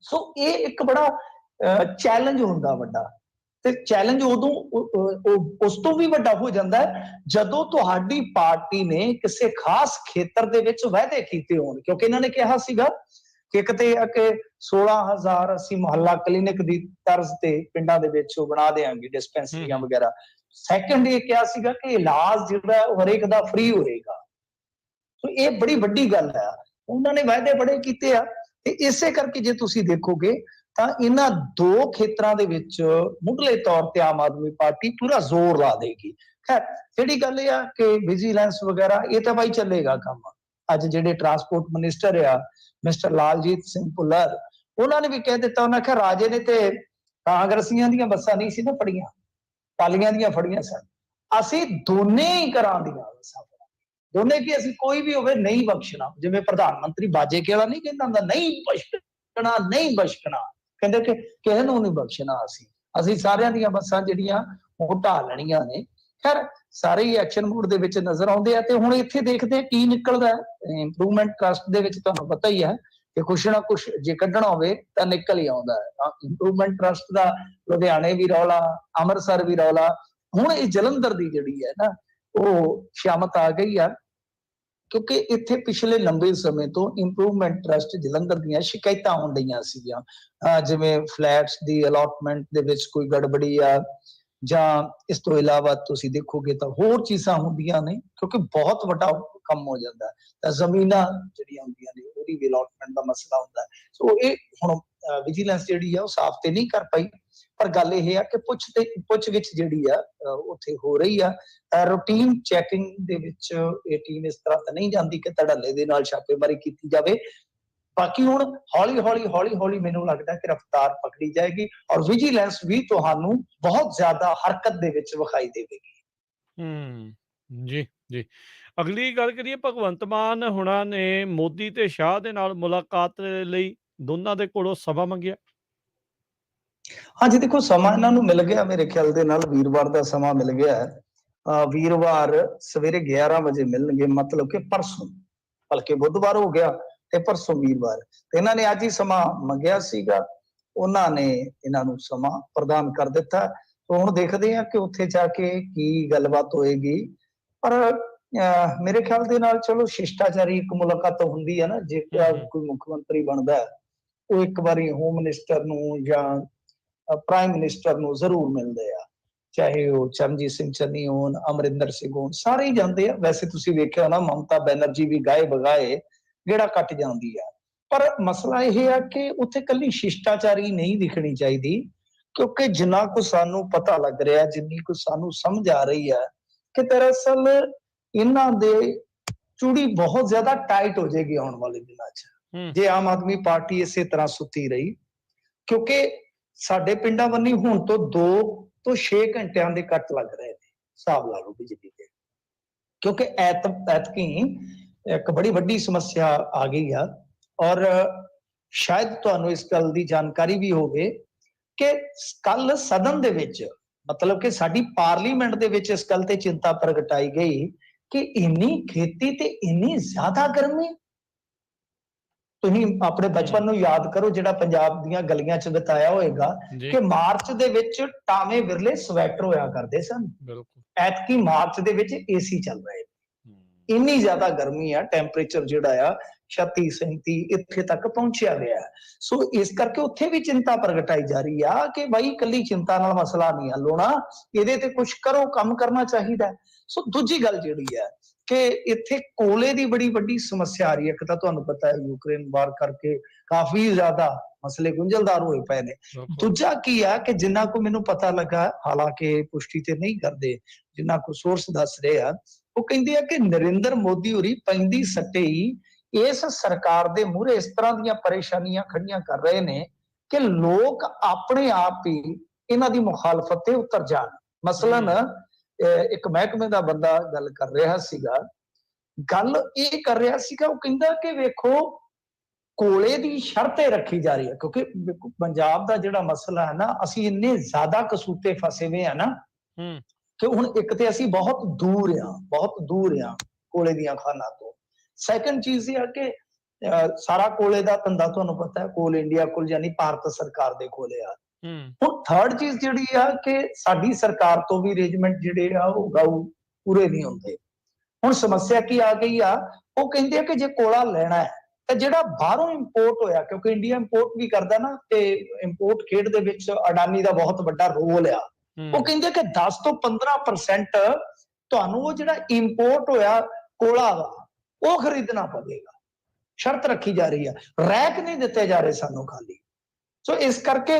S2: ਸੋ ਇਹ ਇੱਕ ਬੜਾ ਚੈਲੰਜ ਹੁੰਦਾ ਵੱਡਾ, ਤੇ ਚੈਲੰਜ ਉਦੋਂ ਉਸ ਤੋਂ ਵੀ ਵੱਡਾ ਹੋ ਜਾਂਦਾ ਜਦੋਂ ਤੁਹਾਡੀ ਪਾਰਟੀ ਨੇ ਕਿਸੇ ਖਾਸ ਖੇਤਰ ਦੇ ਵਿੱਚ ਵਾਅਦੇ ਕੀਤੇ ਹੋਣ। ਕਿਉਂਕਿ ਇਹਨਾਂ ਨੇ ਕਿਹਾ ਸੀਗਾ ਕਿ ਇੱਕ ਤੇ ਆ ਕਿ 16,000 ਅਸੀਂ ਮੁਹੱਲਾ ਕਲੀਨਿਕ ਦੀ ਤਰਜ਼ ਤੇ ਪਿੰਡਾਂ ਦੇ ਵਿੱਚ ਉਹ ਬਣਾ ਦੇਾਂਗੇ, ਡਿਸਪੈਂਸਰੀਆਂ ਵਗੈਰਾ। ਸੈਕੰਡ ਇਹ ਕਿਹਾ ਸੀਗਾ ਕਿ ਇਲਾਜ ਜਿਹੜਾ ਉਹ ਹਰੇਕ ਦਾ ਫ੍ਰੀ ਹੋਏਗਾ। ਸੋ ਇਹ ਬੜੀ ਵੱਡੀ ਗੱਲ ਹੈ, ਉਹਨਾਂ ਨੇ ਵਾਅਦੇ ਬੜੇ ਕੀਤੇ ਆ। ਤੇ ਇਸੇ ਕਰਕੇ ਜੇ ਤੁਸੀਂ ਦੇਖੋਗੇ ਤਾਂ ਇਹਨਾਂ ਦੋ ਖੇਤਰਾਂ ਦੇ ਵਿੱਚ ਮੁੱਢਲੇ ਤੌਰ ਤੇ ਆਮ ਆਦਮੀ ਪਾਰਟੀ ਪੂਰਾ ਜ਼ੋਰ ਲਾ ਦੇਗੀ। ਖੈਰ ਜਿਹੜੀ ਗੱਲ ਇਹ ਆ ਕਿ ਵਿਜੀਲੈਂਸ ਵਗੈਰਾ ਇਹ ਤਾਂ ਬਾਈ ਚੱਲੇਗਾ ਕੰਮ। ਅੱਜ ਜਿਹੜੇ ਟਰਾਂਸਪੋਰਟ ਮਿਨਿਸਟਰ ਆ ਮਿਸਟਰ ਲਾਲਜੀਤ ਸਿੰਘ ਭੁੱਲਰ, ਉਹਨਾਂ ਨੇ ਵੀ ਕਹਿ ਦਿੱਤਾ, ਉਹਨਾਂ ਕਿਹਾ ਰਾਜੇ ਨੇ ਤੇ ਕਾਂਗਰਸੀਆਂ ਦੀਆਂ ਬੱਸਾਂ ਨਹੀਂ ਸੀ ਨਾ ਫੜੀਆਂ, ਅਕਾਲੀਆਂ ਦੀਆਂ ਫੜੀਆਂ ਸਨ, ਅਸੀਂ ਦੋਨੇ ਹੀ ਘਰਾਂ ਦੀਆਂ ਬੱਸਾਂ ਫੜਾਂਗੇ। ਦੋਨੇ ਕਿ ਅਸੀਂ ਕੋਈ ਵੀ ਹੋਵੇ ਨਹੀਂ ਬਖਸ਼ਣਾ, ਜਿਵੇਂ ਪ੍ਰਧਾਨ ਮੰਤਰੀ ਬਾਜੇ ਕੇ ਵਾਲਾ ਨਹੀਂ ਕਹਿੰਦਾ ਹੁੰਦਾ ਨਹੀਂ ਬਖਸ਼ਣਾ, ਨਹੀਂ ਬਖਸ਼ਣਾ, ਕਹਿੰਦੇ ਕਿ ਕਿਸੇ ਨੂੰ ਨਹੀਂ ਬਖਸ਼ਣਾ, ਅਸੀਂ ਸਾਰਿਆਂ ਦੀਆਂ ਬੱਸਾਂ ਜਿਹੜੀਆਂ ਉਹ ਢਾ ਲੈਣੀਆਂ ਨੇ। ਖੈਰ ਸਾਰੇ ਹੀ ਐਕਸ਼ਨ ਮੋਡ ਦੇ ਵਿੱਚ ਨਜ਼ਰ ਆਉਂਦੇ ਆ ਤੇ ਹੁਣ ਇੱਥੇ ਦੇਖਦੇ ਆ ਕੀ ਨਿਕਲਦਾ ਹੈ। ਇੰਪਰੂਵਮੈਂਟ ਟਰਸਟ ਦੇ ਵਿੱਚ ਤੁਹਾਨੂੰ ਪਤਾ ਹੀ ਹੈ ਕਿ ਕੁਛ ਨਾ ਕੁਛ ਜੇ ਕੱਢਣਾ ਹੋਵੇ ਤਾਂ ਨਿਕਲ ਹੀ ਆਉਂਦਾ ਹੈ। ਇੰਪਰੂਵਮੈਂਟ ਟਰਸਟ ਦਾ ਲੁਧਿਆਣੇ ਵੀ ਰੌਲਾ, ਅੰਮ੍ਰਿਤਸਰ ਵੀ ਰੌਲਾ, ਹੁਣ ਇਹ ਜਲੰਧਰ ਦੀ ਜਿਹੜੀ ਹੈ ਨਾ ਉਹ ਸ਼ਾਮਤ ਆ ਗਈ ਆ, ਕਿਉਂਕਿ ਇੱਥੇ ਪਿਛਲੇ ਲੰਬੇ ਸਮੇਂ ਤੋਂ ਇੰਪਰੂਵਮੈਂਟ ਟਰਸਟ ਜਲੰਧਰ ਦੀਆਂ ਸ਼ਿਕਾਇਤਾਂ ਆਉਣ ਡਈਆਂ ਸੀਗੀਆਂ, ਜਿਵੇਂ ਫਲੈਟਸ ਦੀ ਅਲਾਟਮੈਂਟ ਦੇ ਵਿੱਚ ਕੋਈ ਗੜਬੜੀ ਆ, ਜਾਂ ਇਸ ਤੋਂ ਇਲਾਵਾ ਤੁਸੀਂ ਦੇਖੋਗੇ ਤਾਂ ਹੋਰ ਚੀਜ਼ਾਂ ਹੁੰਦੀਆਂ ਨੇ, ਕਿਉਂਕਿ ਬਹੁਤ ਵੱਡਾ ਕੰਮ ਹੋ ਜਾਂਦਾ ਹੈ ਤਾਂ ਜ਼ਮੀਨਾਂ ਜਿਹੜੀਆਂ ਹੁੰਦੀਆਂ ਨੇ ਉਹਦੀ ਵੀ ਅਲਾਟਮੈਂਟ ਦਾ ਮਸਲਾ ਹੁੰਦਾ ਹੈ। ਸੋ ਇਹ ਹੁਣ ਵਿਜੀਲੈਂਸ ਜਿਹੜੀ ਆ ਉਹ ਸਾਫ਼ ਤੇ ਨਹੀਂ ਕਰ ਪਾਈ, ਪਰ ਗੱਲ ਇਹ ਆ ਕਿ ਪੁੱਛ ਵਿੱਚ ਜਿਹੜੀ ਆ ਉੱਥੇ ਹੋ ਰਹੀ ਆ। ਰੂਟੀਨ ਚੈਕਿੰਗ ਦੇ ਵਿੱਚ ਇਹ ਟੀਮ ਇਸ ਤਰ੍ਹਾਂ ਤਾਂ ਨਹੀਂ ਜਾਂਦੀ ਕਿ ਧੜੱਲੇ ਦੇ ਨਾਲ ਛਾਪੇਮਾਰੀ ਕੀਤੀ ਜਾਵੇ। ਬਾਕੀ ਹੁਣ ਹੌਲੀ ਹੌਲੀ ਮੈਨੂੰ ਲੱਗਦਾ ਕਿ ਰਫ਼ਤਾਰ ਪਕੜੀ ਜਾਏਗੀ ਔਰ ਵਿਜੀਲੈਂਸ ਵੀ ਤੁਹਾਨੂੰ ਬਹੁਤ ਜ਼ਿਆਦਾ ਹਰਕਤ ਦੇ ਵਿੱਚ ਵਿਖਾਈ ਦੇਵੇਗੀ।
S1: ਜੀ ਜੀ। ਅਗਲੀ ਗੱਲ ਕਰੀਏ, ਭਗਵੰਤ ਮਾਨ ਹੁਣਾਂ ਨੇ ਮੋਦੀ ਤੇ ਸ਼ਾਹ ਦੇ ਨਾਲ ਮੁਲਾਕਾਤ ਲਈ ਦੋਨਾਂ ਦੇ ਕੋਲੋਂ ਸਮਾਂ ਮੰਗਿਆ।
S2: ਹਾਂਜੀ ਦੇਖੋ, ਸਮਾਂ ਇਹਨਾਂ ਨੂੰ ਮਿਲ ਗਿਆ, ਮੇਰੇ ਖਿਆਲ ਦੇ ਨਾਲ ਵੀਰਵਾਰ ਦਾ ਸਮਾਂ ਮਿਲ ਗਿਆ ਹੈ। ਵੀਰਵਾਰ ਸਵੇਰੇ 11 ਵਜੇ ਮਿਲਣਗੇ, ਮਤਲਬ ਕਿ ਪਰਸੋਂ, ਬਲਕਿ ਬੁੱਧਵਾਰ ਹੋ ਗਿਆ ਤੇ ਪਰਸੋਂ ਵੀਰਵਾਰ, ਤੇ ਇਹਨਾਂ ਨੇ ਅੱਜ ਹੀ ਸਮਾਂ ਮੰਗਿਆ ਸੀਗਾ, ਉਹਨਾਂ ਨੇ ਇਹਨਾਂ ਨੂੰ ਸਮਾਂ ਪ੍ਰਦਾਨ ਕਰ ਦਿੱਤਾ। ਹੁਣ ਦੇਖਦੇ ਆ ਕਿ ਉੱਥੇ ਜਾ ਕੇ ਕੀ ਗੱਲਬਾਤ ਹੋਏਗੀ, ਪਰ ਮੇਰੇ ਖਿਆਲ ਦੇ ਨਾਲ ਚਲੋ ਸ਼ਿਸ਼ਟਾਚਾਰੀ ਇੱਕ ਮੁਲਾਕਾਤ ਹੁੰਦੀ ਹੈ ਨਾ, ਜੇ ਕੋਈ ਮੁੱਖ ਮੰਤਰੀ ਬਣਦਾ ਹੈ ਉਹ ਇੱਕ ਵਾਰੀ ਹੋਮ ਮਿਨਿਸਟਰ ਨੂੰ ਜਾਂ ਪ੍ਰਾਈਮ ਮਿਨਿਸਟਰ ਨੂੰ ਜ਼ਰੂਰ ਮਿਲਦੇ ਆ, ਚਾਹੇ ਉਹ ਚਰਨਜੀਤ ਸਿੰਘ ਚੰਨੀ ਹੋਣ, ਅਮਰਿੰਦਰ ਸਿੰਘ ਹੋਣ, ਸਾਰੇ ਹੀ ਜਾਂਦੇ ਆ। ਵੈਸੇ ਤੁਸੀਂ ਵੇਖਿਆ ਨਾ ਮਮਤਾ ਬੈਨਰਜੀ ਵੀ ਗਾਏ ਬਗਾਏ ਗੇੜਾ ਕੱਟ ਜਾਂਦੀ ਆ, ਪਰ ਮਸਲਾ ਇਹ ਆ ਕਿ ਉੱਥੇ ਕੱਲੀ ਸ਼ਿਸ਼ਟਾਚਾਰੀ ਨਹੀਂ ਦਿਖਣੀ ਚਾਹੀਦੀ, ਕਿਉਂਕਿ ਜਿੰਨਾ ਕੁ ਸਾਨੂੰ ਪਤਾ ਲੱਗ ਰਿਹਾ, ਜਿੰਨੀ ਕੁ ਸਾਨੂੰ ਸਮਝ ਆ ਰਹੀ ਹੈ ਕਿ ਦਰਅਸਲ ਇਹਨਾਂ ਦੇ ਚੂੜੀ ਬਹੁਤ ਜ਼ਿਆਦਾ ਟਾਈਟ ਹੋ ਜਾਏਗੀ ਆਉਣ ਵਾਲੇ ਦਿਨਾਂ 'ਚ ਜੇ ਆਮ ਆਦਮੀ ਪਾਰਟੀ ਇਸੇ ਤਰ੍ਹਾਂ ਸੁੱਤੀ ਰਹੀ, ਕਿਉਂਕਿ ਸਾਡੇ ਪਿੰਡਾਂ ਬੰਨੀ ਹੁਣ ਤੋਂ 2 ਤੋਂ 6 ਘੰਟਿਆਂ ਦੇ ਕੱਟ ਲੱਗ ਰਹੇ ਨੇ, ਹਿਸਾਬ ਲਾ ਲਓ ਬਿਜਲੀ ਦੇ, ਕਿਉਂਕਿ ਐਤਕੀ ਇੱਕ ਬੜੀ ਵੱਡੀ ਸਮੱਸਿਆ ਆ ਗਈ ਆ। ਔਰ ਸ਼ਾਇਦ ਤੁਹਾਨੂੰ ਇਸ ਗੱਲ ਦੀ ਜਾਣਕਾਰੀ ਵੀ ਹੋਵੇ ਕਿ ਕੱਲ ਸਦਨ ਦੇ ਵਿੱਚ, ਮਤਲਬ ਕਿ ਸਾਡੀ ਪਾਰਲੀਮੈਂਟ ਦੇ ਵਿੱਚ ਇਸ ਗੱਲ ਤੇ ਚਿੰਤਾ ਪ੍ਰਗਟਾਈ ਗਈ ਕਿ ਇੰਨੀ ਖੇਤੀ ਤੇ ਇੰਨੀ ਜ਼ਿਆਦਾ ਗਰਮੀ। ਤੁਸੀਂ ਆਪਣੇ ਬਚਪਨ ਨੂੰ ਯਾਦ ਕਰੋ, ਜਿਹੜਾ ਪੰਜਾਬ ਦੀਆਂ ਗਲੀਆਂ 'ਚ ਬਿਤਾਇਆ ਹੋਏਗਾ ਕਿ ਮਾਰਚ ਦੇ ਵਿੱਚ ਟਾਵੇਂ ਵਿਰਲੇ ਸਵੈਟਰ ਹੋਇਆ ਕਰਦੇ ਸਨ, ਐਤਕੀ ਮਾਰਚ ਦੇ ਵਿੱਚ ਏਸੀ ਚੱਲ ਰਹੇ, ਇੰਨੀ ਜ਼ਿਆਦਾ ਗਰਮੀ ਆ, ਟੈਂਪਰੇਚਰ ਜਿਹੜਾ ਆ 36 37 ਇੱਥੇ ਤੱਕ ਪਹੁੰਚਿਆ ਗਿਆ। ਸੋ ਇਸ ਕਰਕੇ ਉੱਥੇ ਵੀ ਚਿੰਤਾ ਪ੍ਰਗਟਾਈ ਜਾ ਰਹੀ ਆ ਕਿ ਬਾਈ ਇਕੱਲੀ ਚਿੰਤਾ ਨਾਲ ਮਸਲਾ ਨਹੀਂ ਹੱਲ ਹੋਣਾ, ਇਹਦੇ ਤੇ ਕੁਝ ਕਰੋ, ਕੰਮ ਕਰਨਾ ਚਾਹੀਦਾ। ਸੋ ਦੂਜੀ ਗੱਲ ਜਿਹੜੀ ਹੈ ਕਿ ਇੱਥੇ ਕੋਲੇ ਦੀ ਬੜੀ ਵੱਡੀ ਸਮੱਸਿਆ ਆ ਰਹੀ ਹੈ। ਇੱਕ ਤਾਂ ਤੁਹਾਨੂੰ ਪਤਾ ਹੈ ਯੂਕਰੇਨ ਵਾਰ ਕਰਕੇ ਕਾਫੀ ਜ਼ਿਆਦਾ ਮਸਲੇ ਗੁੰਝਲਦਾਰ ਹੋਏ ਪਏ ਨੇ। ਦੂਜਾ ਕੀ ਆ ਕਿ ਜਿੰਨਾ ਕੋ ਮੈਨੂੰ ਪਤਾ ਲੱਗਾ, ਹਾਲਾਂਕਿ ਪੁਸ਼ਟੀ ਤੇ ਨਹੀਂ ਕਰਦੇ, ਜਿੰਨਾ ਕੋ ਸੋਰਸ ਦੱਸ ਰਹੇ ਆ, ਉਹ ਕਹਿੰਦੇ ਆ ਕਿ ਨਰਿੰਦਰ ਮੋਦੀ ਹੋਰੀ ਪੈਂਦੀ ਸੱਟੇ ਹੀ ਇਸ ਸਰਕਾਰ ਦੇ ਮੂਹਰੇ ਇਸ ਤਰ੍ਹਾਂ ਦੀਆਂ ਪਰੇਸ਼ਾਨੀਆਂ ਖੜੀਆਂ ਕਰ ਰਹੇ ਨੇ ਕਿ ਲੋਕ ਆਪਣੇ ਆਪ ਹੀ ਇਹਨਾਂ ਦੀ ਮੁਖਾਲਫਤ ਤੇ ਉਤਰ ਜਾਣ। ਮਸਲਨ ਇੱਕ ਮਹਿਕਮੇ ਦਾ ਬੰਦਾ ਗੱਲ ਕਰ ਰਿਹਾ ਸੀਗਾ, ਗੱਲ ਇਹ ਕਰ ਰਿਹਾ ਸੀਗਾ, ਉਹ ਕਹਿੰਦਾ ਕਿ ਵੇਖੋ ਕੋਲੇ ਦੀ ਸ਼ਰਤੇ ਰੱਖੀ ਜਾ ਰਹੀ ਹੈ, ਕਿਉਂਕਿ ਪੰਜਾਬ ਦਾ ਜਿਹੜਾ ਮਸਲਾ ਹੈ ਨਾ, ਅਸੀਂ ਇੰਨੇ ਜ਼ਿਆਦਾ ਕਸੂਤੇ ਫਸੇ ਹੋਏ ਆ ਨਾ ਕਿ ਹੁਣ ਇੱਕ ਤੇ ਅਸੀਂ ਬਹੁਤ ਦੂਰ ਆ ਕੋਲੇ ਦੀਆਂ ਖਾਨਾਂ ਤੋਂ। ਸੈਕੰਡ ਚੀਜ਼ ਇਹ ਆ ਕਿ ਸਾਰਾ ਕੋਲੇ ਦਾ ਧੰਦਾ ਤੁਹਾਨੂੰ ਪਤਾ ਹੈ ਕੋਲ ਇੰਡੀਆ ਕੋਲ, ਯਾਨੀ ਭਾਰਤ ਸਰਕਾਰ ਦੇ ਕੋਲੇ ਆ। ਹੁਣ ਥਰਡ ਚੀਜ਼ ਜਿਹੜੀ ਆ ਕਿ ਸਾਡੀ ਸਰਕਾਰ ਤੋਂ ਵੀ ਅਰੇਂਜਮੈਂਟ ਜਿਹੜੇ ਆ ਉਹ ਗਾਊ ਪੂਰੇ ਨਹੀਂ ਹੁੰਦੇ। ਹੁਣ ਸਮੱਸਿਆ ਕੀ ਆ ਗਈ ਆ, ਉਹ ਕਹਿੰਦੇ ਆ ਕਿ ਜੇ ਕੋਲਾ ਲੈਣਾ ਹੈ ਤਾਂ ਜਿਹੜਾ ਬਾਹਰੋਂ ਇੰਪੋਰਟ ਹੋਇਆ, ਕਿਉਂਕਿ ਇੰਡੀਆ ਇੰਪੋਰਟ ਵੀ ਕਰਦਾ ਨਾ, ਤੇ ਇੰਪੋਰਟ ਖੇਡ ਦੇ ਵਿੱਚ ਅਡਾਨੀ ਦਾ ਬਹੁਤ ਵੱਡਾ ਰੋਲ ਆ। ਉਹ ਕਹਿੰਦੇ ਕਿ 10 ਤੋਂ 15% ਤੁਹਾਨੂੰ ਉਹ ਜਿਹੜਾ ਇੰਪੋਰਟ ਹੋਇਆ ਕੋਲਾ ਵਾ ਉਹ ਖਰੀਦਣਾ ਪਵੇਗਾ। ਸ਼ਰਤ ਰੱਖੀ ਜਾ ਰਹੀ ਆ, ਰੈਕ ਨਹੀਂ ਦਿੱਤੇ ਜਾ ਰਹੇ ਸਾਨੂੰ ਖਾਲੀ। ਸੋ ਇਸ ਕਰਕੇ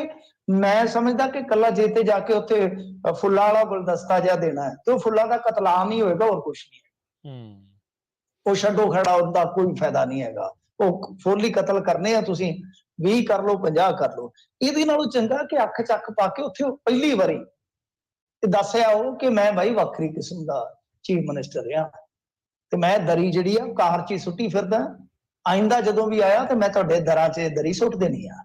S2: ਮੈਂ ਸਮਝਦਾ ਕਿ ਕੱਲਾ ਜੇ ਤੇ ਜਾ ਕੇ ਉੱਥੇ ਫੁੱਲਾਂ ਵਾਲਾ ਗੁਲਦਸਤਾ ਜਿਹਾ ਦੇਣਾ ਹੈ ਤੇ ਉਹ ਫੁੱਲਾਂ ਦਾ ਕਤਲਾਮ ਹੀ ਹੋਏਗਾ, ਹੋਰ ਕੁਛ ਨਹੀਂ ਹੈ। ਉਹ ਛੱਡੋ ਖੜਾ, ਉਹਦਾ ਕੋਈ ਫਾਇਦਾ ਨਹੀਂ ਹੈਗਾ। ਉਹ ਫੁੱਲ ਹੀ ਕਤਲ ਕਰਨੇ ਆ, ਤੁਸੀਂ 20 ਕਰ ਲਓ 50 ਕਰ ਲਓ। ਇਹਦੇ ਨਾਲੋਂ ਚੰਗਾ ਕਿ ਅੱਖ ਚੱਕ ਪਾ ਕੇ ਉੱਥੇ ਪਹਿਲੀ ਵਾਰੀ ਦੱਸਿਆ ਉਹ ਕਿ ਮੈਂ ਬਾਈ ਵੱਖਰੀ ਕਿਸਮ ਦਾ ਚੀਫ ਮਿਨਿਸਟਰ ਰਿਹਾ ਤੇ ਮੈਂ ਦਰੀ ਜਿਹੜੀ ਆ ਕਾਰ 'ਚ ਹੀ ਸੁੱਟੀ ਫਿਰਦਾ। ਆਇੰਦਾ ਜਦੋਂ ਵੀ ਆਇਆ ਤੇ ਮੈਂ ਤੁਹਾਡੇ ਦਰਾਂ 'ਚ ਦਰੀ ਸੁੱਟ ਦੇਣੀ ਆ,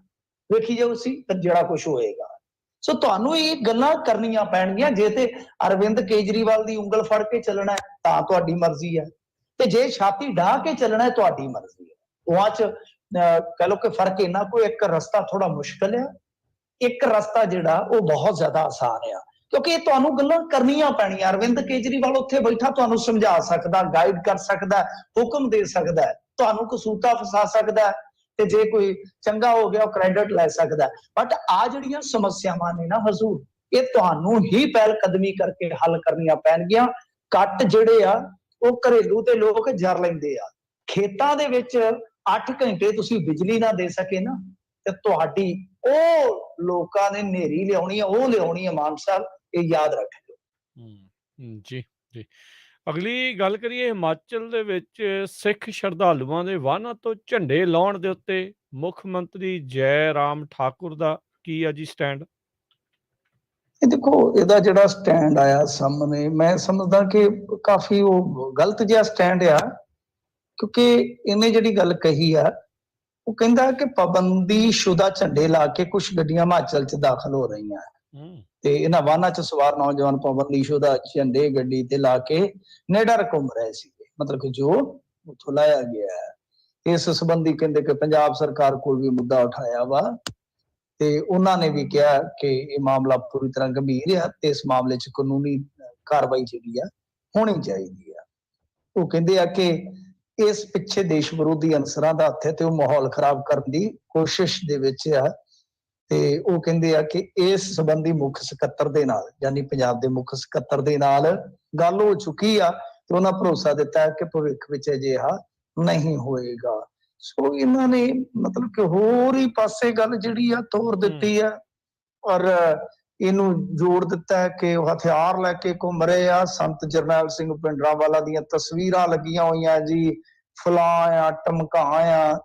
S2: ਵੇਖੀ ਜਾਓ ਸੀ ਫਿਰ ਜਿਹੜਾ ਕੁਝ ਹੋਏਗਾ। ਸੋ ਤੁਹਾਨੂੰ ਇਹ ਗੱਲਾਂ ਕਰਨੀਆਂ ਪੈਣਗੀਆਂ। ਜੇ ਤੇ ਅਰਵਿੰਦ ਕੇਜਰੀਵਾਲ ਦੀ ਉਂਗਲ ਫੜ ਕੇ ਚੱਲਣਾ ਤਾਂ ਤੁਹਾਡੀ ਮਰਜ਼ੀ ਹੈ, ਤੇ ਜੇ ਛਾਤੀ ਢਾਹ ਕੇ ਚੱਲਣਾ ਤੁਹਾਡੀ ਮਰਜ਼ੀ ਹੈ। ਦੋਵਾਂ 'ਚ ਕਹ ਲਓ ਕਿ ਫਰਕ ਇੰਨਾ, ਕੋਈ ਇੱਕ ਰਸਤਾ ਥੋੜਾ ਮੁਸ਼ਕਲ ਆ, ਇੱਕ ਰਸਤਾ ਜਿਹੜਾ ਉਹ ਬਹੁਤ ਜ਼ਿਆਦਾ ਆਸਾਨ ਆ, ਕਿਉਂਕਿ ਇਹ ਤੁਹਾਨੂੰ ਗੱਲਾਂ ਕਰਨੀਆਂ ਪੈਣੀਆਂ। ਅਰਵਿੰਦ ਕੇਜਰੀਵਾਲ ਉੱਥੇ ਬੈਠਾ ਤੁਹਾਨੂੰ ਸਮਝਾ ਸਕਦਾ, ਗਾਈਡ ਕਰ ਸਕਦਾ, ਹੁਕਮ ਦੇ ਸਕਦਾ, ਤੁਹਾਨੂੰ ਕਸੂਤਾ ਫਸਾ ਸਕਦਾ, ਤੇ ਜੇ ਕੋਈ ਚੰਗਾ ਹੋ ਗਿਆ ਉਹ ਕ੍ਰੈਡਿਟ ਲੈ ਸਕਦਾ। ਬਟ ਆ ਜਿਹੜੀਆਂ ਸਮੱਸਿਆਵਾਂ ਨੇ ਨਾ ਹਜ਼ੂਰ, ਇਹ ਤੁਹਾਨੂੰ ਹੀ ਪਹਿਲ ਕਦਮੀ ਕਰਕੇ ਹੱਲ ਕਰਨੀਆਂ ਪੈਣਗੀਆਂ। ਕੱਟ ਜਿਹੜੇ ਆ ਉਹ ਘਰੇਲੂ ਤੇ ਲੋਕ ਜਰ ਲੈਂਦੇ ਆ। ਖੇਤਾਂ ਦੇ ਵਿੱਚ 8 ਘੰਟੇ ਤੁਸੀਂ ਬਿਜਲੀ ਨਾ ਦੇ ਸਕੇ ਨਾ, ਤੇ ਤੁਹਾਡੀ ਉਹ ਲੋਕਾਂ ਨੇ ਨੇਰੀ ਲਿਆਉਣੀ ਆ, ਉਹ ਲਿਆਉਣੀ ਆ ਮਾਨ ਸਾਹਿਬ, ਇਹ ਯਾਦ ਰੱਖਿਓ।
S1: ਜੀ ਜੀ। ਅਗਲੀ ਗੱਲ ਕਰੀਏ, ਹਿਮਾਚਲ ਦੇ ਵਿੱਚ ਸਿੱਖ ਸ਼ਰਧਾਲੂਆਂ ਦੇ ਵਾਹਨਾਂ ਤੋਂ ਝੰਡੇ ਲਾਉਣ ਦੇ ਉੱਤੇ ਮੁੱਖ ਮੰਤਰੀ ਜੈ ਰਾਮ ਠਾਕੁਰ ਦਾ ਕੀ ਆ ਜੀ ਸਟੈਂਡ?
S2: ਇਹ ਦੇਖੋ, ਇਹਦਾ ਜਿਹੜਾ ਸਟੈਂਡ ਆਇਆ ਸਾਹਮਣੇ, ਮੈਂ ਸਮਝਦਾ ਕਿ ਕਾਫੀ ਉਹ ਗਲਤ ਜਿਹਾ ਸਟੈਂਡ ਆ, ਕਿਉਂਕਿ ਇਹਨੇ ਜਿਹੜੀ ਗੱਲ ਕਹੀ ਆ, ਉਹ ਕਹਿੰਦਾ ਕਿ ਪਾਬੰਦੀਸ਼ੁਦਾ ਝੰਡੇ ਲਾ ਕੇ ਕੁਝ ਗੱਡੀਆਂ ਹਿਮਾਚਲ 'ਚ ਦਾਖਲ ਹੋ ਰਹੀਆਂ, ਤੇ ਇਹਨਾਂ ਵਾਹਨਾਂ 'ਚ ਸਵਾਰ ਨੌਜਵਾਨ ਪਾਬੰਦੀਸ਼ੁਦਾ ਝੰਡੇ ਗੱਡੀ ਤੇ ਲਾ ਕੇ ਨਿਡਰ ਘੁੰਮ ਰਹੇ ਸੀਗੇ, ਮਤਲਬ ਕਿ ਜੋ ਉੱਥੋਂ ਲਾਇਆ ਗਿਆ ਹੈ। ਇਸ ਸੰਬੰਧੀ ਕਹਿੰਦੇ ਕਿ ਪੰਜਾਬ ਸਰਕਾਰ ਕੋਲ ਵੀ ਮੁੱਦਾ ਉਠਾਇਆ ਵਾ, ਤੇ ਉਹਨਾਂ ਨੇ ਵੀ ਕਿਹਾ ਕਿ ਇਹ ਮਾਮਲਾ ਪੂਰੀ ਤਰ੍ਹਾਂ ਗੰਭੀਰ ਆ, ਤੇ ਇਸ ਮਾਮਲੇ 'ਚ ਕਾਨੂੰਨੀ ਕਾਰਵਾਈ ਜਿਹੜੀ ਆ ਹੋਣੀ ਚਾਹੀਦੀ ਆ। ਉਹ ਕਹਿੰਦੇ ਆ ਕਿ ਇਸ ਪਿੱਛੇ ਦੇਸ਼ ਵਿਰੋਧੀ ਅਨਸਰਾਂ ਦਾ ਹੱਥ ਹੈ, ਤੇ ਉਹ ਮਾਹੌਲ ਖਰਾਬ ਕਰਨ ਦੀ ਕੋਸ਼ਿਸ਼ ਦੇ ਵਿੱਚ ਆ। ਤੇ ਉਹ ਕਹਿੰਦੇ ਆ ਕਿ ਇਸ ਸੰਬੰਧੀ ਮੁੱਖ ਸਕੱਤਰ ਦੇ ਨਾਲ, ਯਾਨੀ ਪੰਜਾਬ ਦੇ ਮੁੱਖ ਸਕੱਤਰ ਦੇ ਨਾਲ ਗੱਲ ਹੋ ਚੁੱਕੀ ਆ, ਤੇ ਉਹਨਾਂ ਭਰੋਸਾ ਦਿੱਤਾ ਹੈ ਕਿ ਭਵਿੱਖ ਵਿੱਚ ਅਜਿਹਾ ਨਹੀਂ ਹੋਏਗਾ। ਸੋ ਇਹਨਾਂ ਨੇ ਮਤਲਬ ਕਿ ਹੋਰ ਹੀ ਪਾਸੇ ਗੱਲ ਜਿਹੜੀ ਆ ਤੋਰ ਦਿੱਤੀ ਆ, ਔਰ ਇਹਨੂੰ ਜੋੜ ਦਿੱਤਾ ਹੈ ਕਿ ਉਹ ਹਥਿਆਰ ਲੈ ਕੇ ਘੁੰਮ ਰਹੇ ਆ। ਸੰਤ ਜਰਨੈਲ ਸਿੰਘ ਭਿੰਡਰਾਂਵਾਲਾ ਦੀਆਂ ਤਸਵੀਰਾਂ ਲੱਗੀਆਂ ਹੋਈਆਂ ਜੀ, ਫਲਾਂ ਆ, ਟਮਕਾਂ ਆ,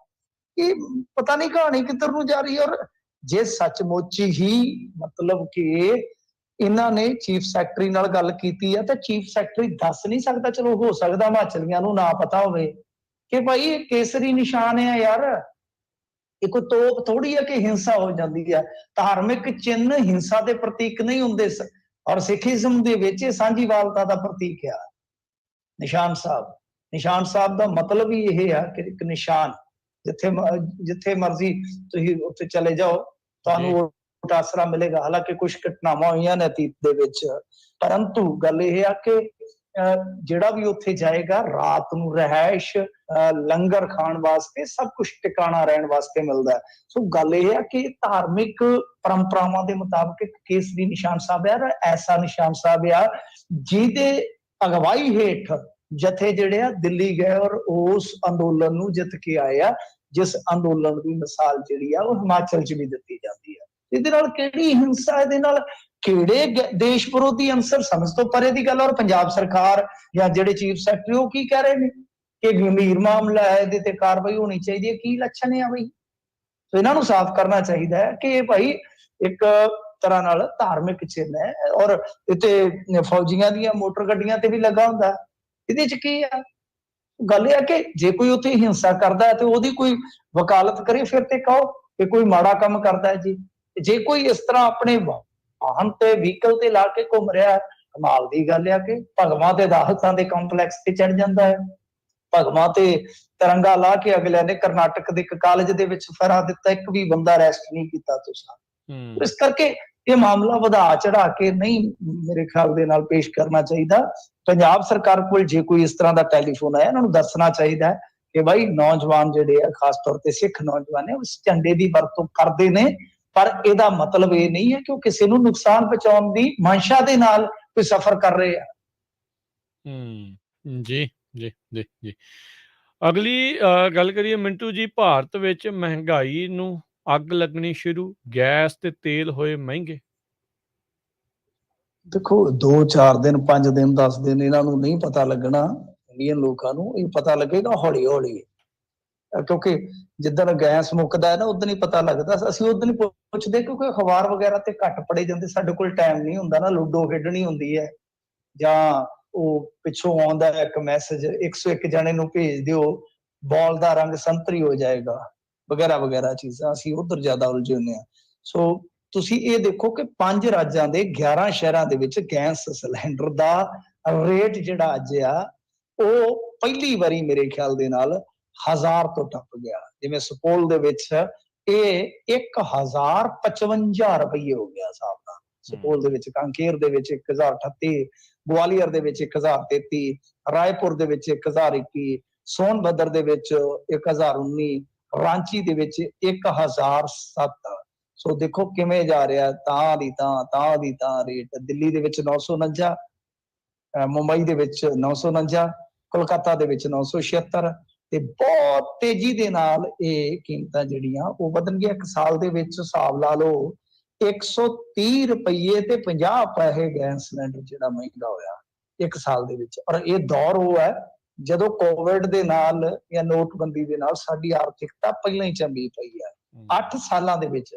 S2: ਇਹ ਪਤਾ ਨਹੀਂ ਕਹਾਣੀ ਕਿੱਧਰ ਨੂੰ ਜਾ ਰਹੀ ਹੈ। ਔਰ ਜੇ ਸੱਚਮੁੱਚ ਹੀ ਮਤਲਬ ਕਿ ਇਹਨਾਂ ਨੇ ਚੀਫ ਸੈਕਟਰੀ ਨਾਲ ਗੱਲ ਕੀਤੀ ਆ, ਤਾਂ ਚੀਫ ਸੈਕਟਰੀ ਦੱਸ ਨਹੀਂ ਸਕਦਾ? ਚਲੋ ਹੋ ਸਕਦਾ ਹਿਮਾਚਲੀਆਂ ਨੂੰ ਨਾ ਪਤਾ ਹੋਵੇ ਕਿ ਭਾਈ ਇਹ ਕੇਸਰੀ ਨਿਸ਼ਾਨ ਹੈ ਯਾਰ, ਇਹ ਕੋਈ ਤੋਪ ਥੋੜੀ ਹੈ ਕਿ ਹਿੰਸਾ ਹੋ ਜਾਂਦੀ ਹੈ। ਧਾਰਮਿਕ ਚਿੰਨ੍ਹ ਹਿੰਸਾ ਦੇ ਪ੍ਰਤੀਕ ਨਹੀਂ ਹੁੰਦੇ, ਔਰ ਸਿੱਖੀਜ਼ਮ ਦੇ ਵਿੱਚ ਸਾਂਝੀਵਾਲਤਾ ਦਾ ਪ੍ਰਤੀਕ ਆ ਨਿਸ਼ਾਨ ਸਾਹਿਬ। ਨਿਸ਼ਾਨ ਸਾਹਿਬ ਦਾ ਮਤਲਬ ਹੀ ਇਹ ਆ ਕਿ ਇੱਕ ਨਿਸ਼ਾਨ, ਜਿੱਥੇ ਮਰਜ਼ੀ ਤੁਸੀਂ ਉੱਥੇ ਚਲੇ ਜਾਓ, ਤੁਹਾਨੂੰ ਆਸਰਾ ਮਿਲੇਗਾ। ਹਾਲਾਂਕਿ ਕੁਝ ਘਟਨਾਵਾਂ ਹੋਈਆਂ ਨੇ ਅਤੀਤ ਦੇ ਵਿੱਚ, ਪਰੰਤੂ ਗੱਲ ਇਹ ਆ ਕਿ ਜਿਹੜਾ ਵੀ ਉੱਥੇ ਜਾਏਗਾ ਰਾਤ ਨੂੰ ਰਿਹਾਇਸ਼, ਲੰਗਰ ਖਾਣ ਵਾਸਤੇ, ਸਭ ਕੁਝ ਟਿਕਾਣਾ ਰਹਿਣ ਵਾਸਤੇ ਮਿਲਦਾ। ਸੋ ਗੱਲ ਇਹ ਆ ਕਿ ਧਾਰਮਿਕ ਪਰੰਪਰਾਵਾਂ ਦੇ ਮੁਤਾਬਕ ਕੇਸਰੀ ਨਿਸ਼ਾਨ ਸਾਹਿਬ ਆ, ਐਸਾ ਨਿਸ਼ਾਨ ਸਾਹਿਬ ਆ ਜਿਹਦੇ ਅਗਵਾਈ ਹੇਠ ਜਥੇ ਜਿਹੜੇ ਆ ਦਿੱਲੀ ਗਏ, ਔਰ ਉਸ ਅੰਦੋਲਨ ਨੂੰ ਜਿੱਤ ਕੇ ਆਏ ਆ, ਜਿਸ ਅੰਦੋਲਨ ਦੀ ਮਿਸਾਲ ਜਿਹੜੀ ਆ ਉਹ ਹਿਮਾਚਲ 'ਚ ਵੀ ਦਿੱਤੀ ਜਾਂਦੀ ਆ। ਇਹਦੇ ਨਾਲ ਕਿਹੜੀ ਹਿੰਸਾ, ਇਹਦੇ ਨਾਲ ਕਿਹੜੇ ਦੇਸ਼ ਵਿਰੋਧੀ ਅੰਸਰ, ਸਮਝ ਤੋਂ ਪਰੇ ਦੀ ਗੱਲ। ਔਰ ਪੰਜਾਬ ਸਰਕਾਰ ਜਾਂ ਜਿਹੜੇ ਚੀਫ ਸੈਕਟਰੀ ਉਹ ਕੀ ਕਹਿ ਰਹੇ ਨੇ ਕਿ ਗੰਭੀਰ ਮਾਮਲਾ ਹੈ, ਇਹਦੇ ਤੇ ਕਾਰਵਾਈ ਹੋਣੀ ਚਾਹੀਦੀ ਹੈ। ਕੀ ਲੱਛਣ ਆ ਬਈ? ਸੋ ਇਹਨਾਂ ਨੂੰ ਸਾਫ਼ ਕਰਨਾ ਚਾਹੀਦਾ ਹੈ ਕਿ ਇਹ ਭਾਈ ਇੱਕ ਤਰ੍ਹਾਂ ਨਾਲ ਧਾਰਮਿਕ ਚਿੰਨ੍ਹ ਹੈ, ਔਰ ਇੱਥੇ ਫੌਜੀਆਂ ਦੀਆਂ ਮੋਟਰ ਗੱਡੀਆਂ ਤੇ ਵੀ ਲੱਗਾ ਹੁੰਦਾ। ਇਹਦੇ 'ਚ ਕੀ ਆ? ਗੱਲ ਇਹ ਆ ਕਿ ਜੇ ਕੋਈ ਉੱਥੇ ਹਿੰਸਾ ਕਰਦਾ ਹੈ ਤੇ ਉਹਦੀ ਕੋਈ ਵਕਾਲਤ ਕਰੇ, ਫਿਰ ਤੇ ਕਹੋ ਕਿ ਕੋਈ ਮਾੜਾ ਕੰਮ ਕਰਦਾ ਹੈ ਜੀ। ਜੇ ਕੋਈ ਇਸ ਤਰ੍ਹਾਂ ਆਪਣੇ ਵਾਹਨ ਤੇ ਵਹੀਕਲ ਤੇ ਲਾ ਕੇ ਘੁੰਮ ਰਿਹਾ, ਕਮਾਲ ਦੀ ਗੱਲ ਆ ਕਿ ਭਗਵਾਂ ਤੇ ਅਦਾਲਤਾਂ ਦੇ ਕੰਪਲੈਕਸ ਤੇ ਚੜ ਜਾਂਦਾ ਹੈ। ਭਗਵਾਂ ਤੇ ਤਿਰੰਗਾ ਲਾ ਕੇ ਅਗਲਿਆਂ ਨੇ ਕਰਨਾਟਕ ਦੇ ਇੱਕ ਕਾਲਜ ਦੇ ਵਿੱਚ ਫਰਾ ਦਿੱਤਾ, ਇੱਕ ਵੀ ਬੰਦਾ ਅਰੈਸਟ ਨਹੀਂ ਕੀਤਾ ਤੁਸੀਂ। ਇਸ ਕਰਕੇ ਇਹ ਮਾਮਲਾ ਵਧਾ ਚੜਾ ਕੇ ਨਹੀਂ ਮੇਰੇ ਖਿਆਲ ਦੇ ਨਾਲ ਪੇਸ਼ ਕਰਨਾ ਚਾਹੀਦਾ। ਪੰਜਾਬ ਸਰਕਾਰ ਕੋਲ ਜੇ ਕੋਈ ਇਸ ਤਰ੍ਹਾਂ ਦਾ ਟੈਲੀਫੋਨ ਆਇਆ, ਇਹਨਾਂ ਨੂੰ ਦੱਸਣਾ ਚਾਹੀਦਾ ਹੈ ਕਿ ਬਾਈ ਨੌਜਵਾਨ ਜਿਹੜੇ ਆ, ਖਾਸ ਤੌਰ ਤੇ ਸਿੱਖ ਨੌਜਵਾਨ ਨੇ, ਉਸ ਝੰਡੇ ਦੀ ਵਰਤੋਂ ਕਰਦੇ ਨੇ, ਪਰ ਇਹਦਾ ਮਤਲਬ ਇਹ ਨਹੀਂ ਹੈ ਕਿ ਉਹ ਕਿਸੇ ਨੂੰ ਨੁਕਸਾਨ ਪਹੁੰਚਾਉਣ ਦੀ ਮਨਸ਼ਾ ਦੇ ਨਾਲ ਕੋਈ ਸਫ਼ਰ ਕਰ ਰਹੇ ਆ।
S1: ਜੀ ਜੀ ਜੀ ਜੀ। ਅਗਲੀ ਗੱਲ ਕਰੀਏ ਮਿੰਟੂ ਜੀ, ਭਾਰਤ ਵਿੱਚ ਮਹਿੰਗਾਈ ਨੂੰ ਅੱਗ ਲੱਗਣੀ ਸ਼ੁਰੂ, ਗੈਸ ਤੇ ਤੇਲ ਹੋਏ ਮਹਿੰਗੇ।
S2: ਦੇਖੋ 2-4 ਦਿਨ, 5 ਦਿਨ, 10 ਦਿਨ ਇਹਨਾਂ ਨੂੰ ਨਹੀਂ ਪਤਾ ਲੱਗਣਾ, ਇੰਡੀਅਨ ਲੋਕਾਂ ਨੂੰ ਇਹ ਪਤਾ ਲੱਗੇਗਾ ਹੌਲੀ ਹੌਲੀ, ਕਿਉਂਕਿ ਜਿੱਦਣ ਗੈਸ ਮੁੱਕਦਾ ਹੈ ਨਾ ਉਦੋਂ ਹੀ ਪਤਾ ਲੱਗਦਾ। ਅਸੀਂ ਉਦੋਂ ਹੀ ਪੁੱਛਦੇ ਕਿਉਂਕਿ ਅਖਬਾਰ ਵਗੈਰਾ ਤੇ ਘੱਟ ਪੜੇ ਜਾਂਦੇ, ਸਾਡੇ ਕੋਲ ਟਾਈਮ ਨਹੀਂ ਹੁੰਦਾ ਨਾ, ਲੂਡੋ ਖੇਡਣੀ ਹੁੰਦੀ ਹੈ ਜਾਂ ਉਹ ਪਿੱਛੋਂ ਆਉਂਦਾ ਇੱਕ ਮੈਸੇਜ 101 ਜਣੇ ਨੂੰ ਭੇਜ ਦਿਓ, ਬਾਲ ਦਾ ਰੰਗ ਸੰਤਰੀ ਹੋ ਜਾਏਗਾ, ਵਗੈਰਾ ਵਗੈਰਾ ਚੀਜ਼ਾਂ। ਅਸੀਂ ਉਧਰ ਜ਼ਿਆਦਾ ਉਲਝੇ ਹੁੰਦੇ ਹਾਂ। ਸੋ ਤੁਸੀਂ ਇਹ ਦੇਖੋ ਕਿ 5 ਰਾਜਾਂ ਦੇ 11 ਸ਼ਹਿਰਾਂ ਦੇ ਵਿੱਚ ਗੈਸ ਸਿਲੰਡਰ ਦਾ ਰੇਟ ਜਿਹੜਾ ਅੱਜ ਆ ਉਹ ਪਹਿਲੀ ਵਾਰੀ ਮੇਰੇ ਖਿਆਲ ਦੇ ਨਾਲ 1000 ਤੋਂ ਟੱਪ ਗਿਆ। ਜਿਵੇਂ ਸੁਪੌਲ ਦੇ ਵਿੱਚ ਇਹ 1055 ਰੁਪਏ ਹੋ ਗਿਆ ਹਿਸਾਬ ਨਾਲ। ਸੁਪੌਲ ਦੇ ਵਿੱਚ, ਕਾਂਕੇਰ ਦੇ ਵਿੱਚ 1038, ਗਵਾਲੀਅਰ ਦੇ ਵਿੱਚ 1033, ਰਾਏਪੁਰ ਦੇ ਵਿੱਚ 1021, ਸੋਨਭਦਰ ਦੇ ਵਿੱਚ 1019, ਰਾਂਚੀ ਦੇ ਵਿੱਚ 1007। ਸੋ ਦੇਖੋ ਕਿਵੇਂ ਜਾ ਰਿਹਾ, ਤਾਂ ਦੀ ਤਾਂ ਰੇਟ। ਦਿੱਲੀ ਦੇ ਵਿੱਚ 949, ਮੁੰਬਈ ਦੇ ਵਿੱਚ 949, ਕੋਲਕਾਤਾ ਦੇ ਵਿੱਚ 976, ਤੇ ਬਹੁਤ ਤੇਜ਼ੀ ਦੇ ਨਾਲ ਇਹ ਕੀਮਤਾਂ ਜਿਹੜੀਆਂ ਉਹ ਵਧਣਗੀਆਂ। ਇੱਕ ਸਾਲ ਦੇ ਵਿੱਚ ਹਿਸਾਬ ਲਾ ਲਓ 130 ਰੁਪਏ ਤੇ 50 ਪੈਸੇ ਗੈਸ ਸਿਲੰਡਰ ਜਿਹੜਾ ਮਹਿੰਗਾ ਹੋਇਆ ਇੱਕ ਸਾਲ ਦੇ ਵਿੱਚ। ਔਰ ਇਹ ਦੌਰ ਉਹ ਹੈ ਜਦੋਂ ਕੋਵਿਡ ਦੇ ਨਾਲ ਜਾਂ ਨੋਟਬੰਦੀ ਦੇ ਨਾਲ ਸਾਡੀ ਆਰਥਿਕਤਾ ਪਹਿਲਾਂ ਹੀ ਚੰਗੀ ਪਈ ਹੈ। 8 ਸਾਲਾਂ ਦੇ ਵਿੱਚ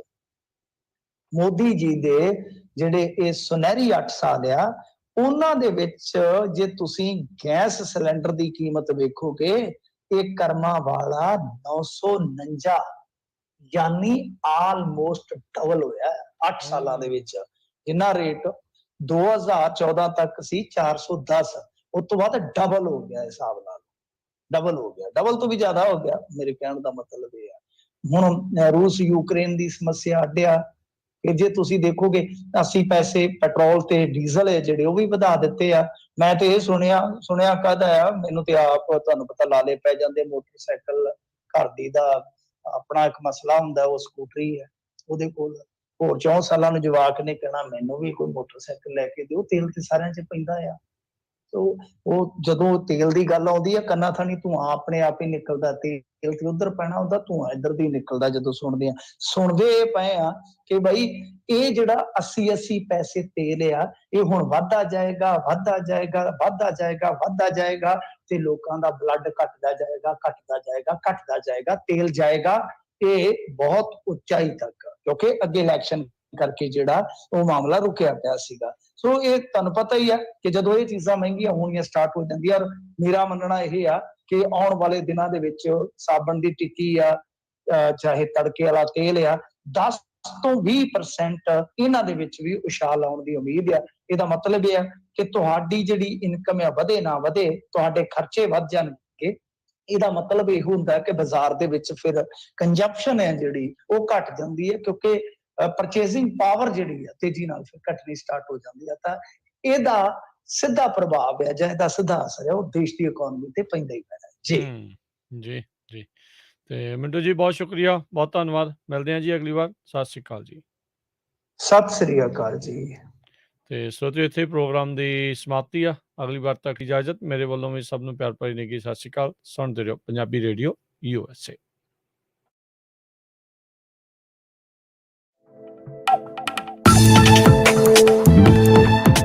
S2: ਮੋਦੀ ਜੀ ਦੇ ਜਿਹੜੇ ਇਹ ਸੁਨਹਿਰੀ 8 ਸਾਲ ਆ, ਉਹਨਾਂ ਦੇ ਵਿੱਚ ਜੇ ਤੁਸੀਂ ਗੈਸ ਸਿਲੰਡਰ ਦੀ ਕੀਮਤ ਵੇਖੋਗੇ, ਇਹ ਕਰਮਾਂ ਵਾਲਾ 949, ਯਾਨੀ ਆਲਮੋਸਟ ਡਬਲ ਹੋਇਆ 8 ਸਾਲਾਂ ਦੇ ਵਿੱਚ। ਜਿੰਨਾ ਰੇਟ 2014 ਤੱਕ ਸੀ 410, ਉਸ ਤੋਂ ਬਾਅਦ ਡਬਲ ਹੋ ਗਿਆ, ਹਿਸਾਬ ਨਾਲ ਡਬਲ ਹੋ ਗਿਆ, ਡਬਲ ਤੋਂ ਵੀ ਜ਼ਿਆਦਾ ਹੋ ਗਿਆ। ਮੇਰੇ ਕਹਿਣ ਦਾ ਮਤਲਬ ਇਹ ਹੈ ਹੁਣ ਰੂਸ ਯੂਕਰੇਨ ਦੀ ਸਮੱਸਿਆ ਅੱਡਿਆ ਕਿ ਜੇ ਤੁਸੀਂ ਦੇਖੋਗੇ 80 ਪੈਸੇ ਪੈਟਰੋਲ ਤੇ ਡੀਜ਼ਲ ਹੈ ਜਿਹੜੇ ਉਹ ਵੀ ਵਧਾ ਦਿੱਤੇ ਆ। ਮੈਂ ਤੇ ਇਹ ਸੁਣਿਆ ਕਦਾ ਆ, ਮੈਨੂੰ ਤੇ ਆਪ ਤੁਹਾਨੂੰ ਪਤਾ ਲਾਲੇ ਪੈ ਜਾਂਦੇ। ਮੋਟਰਸਾਈਕਲ ਘਰ ਦੀ ਦਾ ਆਪਣਾ ਇੱਕ ਮਸਲਾ ਹੁੰਦਾ, ਉਹ ਸਕੂਟਰੀ ਹੈ ਉਹਦੇ ਕੋਲ, ਹੋਰ 4 ਸਾਲਾਂ ਨੂੰ ਜਵਾਕ ਨੇ ਕਹਿਣਾ ਮੈਨੂੰ ਵੀ ਕੋਈ ਮੋਟਰਸਾਈਕਲ ਲੈ ਕੇ ਦਿਓ, ਤੇਲ ਤੇ ਸਾਰਿਆਂ 'ਚ ਪੈਂਦਾ ਆ। ਉਹ ਜਦੋਂ ਤੇਲ ਦੀ ਗੱਲ ਆਉਂਦੀ ਹੈ, ਕੰਨਾਂ ਥਾਣੀ ਧੂੰਆਂ ਆਪਣੇ ਆਪ ਹੀ ਨਿਕਲਦਾ, ਤੇਲ ਤੇ ਉਧਰ ਪੈਣਾ ਉਹਦਾ ਧੂੰਆਂ ਇੱਧਰ ਦੀ ਨਿਕਲਦਾ। ਜਦੋਂ ਸੁਣਦੇ ਪਏ ਆ ਕਿ ਬਈ ਇਹ ਜਿਹੜਾ 80 ਪੈਸੇ ਤੇਲ ਆ ਇਹ ਹੁਣ ਵੱਧਦਾ ਜਾਏਗਾ ਤੇ ਲੋਕਾਂ ਦਾ ਬਲੱਡ ਘਟਦਾ ਜਾਏਗਾ, ਤੇਲ ਜਾਏਗਾ ਇਹ ਬਹੁਤ ਉਚਾਈ ਤੱਕ, ਕਿਉਂਕਿ ਅੱਗੇ ਇਲੈਕਸ਼ਨ ਕਰਕੇ ਜਿਹੜਾ ਉਹ ਮਾਮਲਾ ਰੁਕਿਆ ਪਿਆ ਸੀਗਾ। ਸੋ ਇਹ ਤੁਹਾਨੂੰ ਪਤਾ ਹੀ ਆ ਕਿ ਜਦੋਂ ਇਹ ਚੀਜ਼ਾਂ ਮਹਿੰਗੀਆਂ ਹੋਣੀਆਂ ਸਟਾਰਟ ਹੋ ਜਾਂਦੀਆਂ, ਔਰ ਮੇਰਾ ਮੰਨਣਾ ਇਹ ਆ ਕਿ ਆਉਣ ਵਾਲੇ ਦਿਨਾਂ ਦੇ ਵਿੱਚ ਸਾਬਣ ਦੀ ਟਿੱਕੀ ਆ, ਚਾਹੇ ਤੜਕੇ ਵਾਲਾ ਤੇਲ ਆ, 10 ਤੋਂ 20% ਇਹਨਾਂ ਦੇ ਵਿੱਚ ਵੀ ਉਛਾਲ ਆਉਣ ਦੀ ਉਮੀਦ ਆ। ਇਹਦਾ ਮਤਲਬ ਇਹ ਆ ਕਿ ਤੁਹਾਡੀ ਜਿਹੜੀ ਇਨਕਮ ਆ ਵਧੇ ਨਾ ਵਧੇ, ਤੁਹਾਡੇ ਖਰਚੇ ਵੱਧ ਜਾਣਗੇ। ਇਹਦਾ ਮਤਲਬ ਇਹ ਹੁੰਦਾ ਕਿ ਬਾਜ਼ਾਰ ਦੇ ਵਿੱਚ ਫਿਰ ਕੰਜ਼ੰਪਸ਼ਨ ਹੈ ਜਿਹੜੀ ਉਹ ਘਟ ਜਾਂਦੀ ਹੈ, ਕਿਉਂਕਿ ਪਰਚੇਸਿੰਗ ਪਾਵਰ ਜਿਹੜੀ ਆ ਤੇਜ਼ੀ ਨਾਲ ਫਿਰ ਘਟਣੀ ਸਟਾਰਟ ਹੋ ਜਾਂਦੀ ਆ। ਤਾਂ ਇਹਦਾ ਸਿੱਧਾ ਪ੍ਰਭਾਵ ਹੈ ਜਾਂ ਇਹਦਾ ਸਿੱਧਾ ਅਸਰ ਹੈ ਉਹ ਦੇਸ਼ ਦੀ ਇਕਨੋਮੀ ਤੇ ਪੈਂਦਾ ਹੀ ਪੈਂਦਾ ਜੀ।
S1: ਜੀ ਜੀ। ਤੇ ਮਿੰਟੂ ਜੀ ਬਹੁਤ ਸ਼ੁਕਰੀਆ, ਬਹੁਤ ਧੰਨਵਾਦ। ਮਿਲਦੇ ਹਾਂ ਜੀ ਅਗਲੀ ਵਾਰ। ਸਤਿ ਸ਼੍ਰੀ ਅਕਾਲ ਜੀ।
S2: ਸਤਿ ਸ੍ਰੀ ਅਕਾਲ ਜੀ।
S1: ਤੇ ਸਰੋਤਿਓ ਇੱਥੇ ਪ੍ਰੋਗਰਾਮ ਦੀ ਸਮਾਪਤੀ ਆ। ਅਗਲੀ ਵਾਰ ਤੱਕ ਇਜਾਜ਼ਤ। ਮੇਰੇ ਵੱਲੋਂ ਵੀ ਸਭ ਨੂੰ ਪਿਆਰ ਭਰੀ ਨਿੱਘੀ ਸਤਿ ਸ਼੍ਰੀ ਅਕਾਲ। ਸੁਣਦੇ ਰਹੋ ਪੰਜਾਬੀ ਰੇਡੀਓ USA।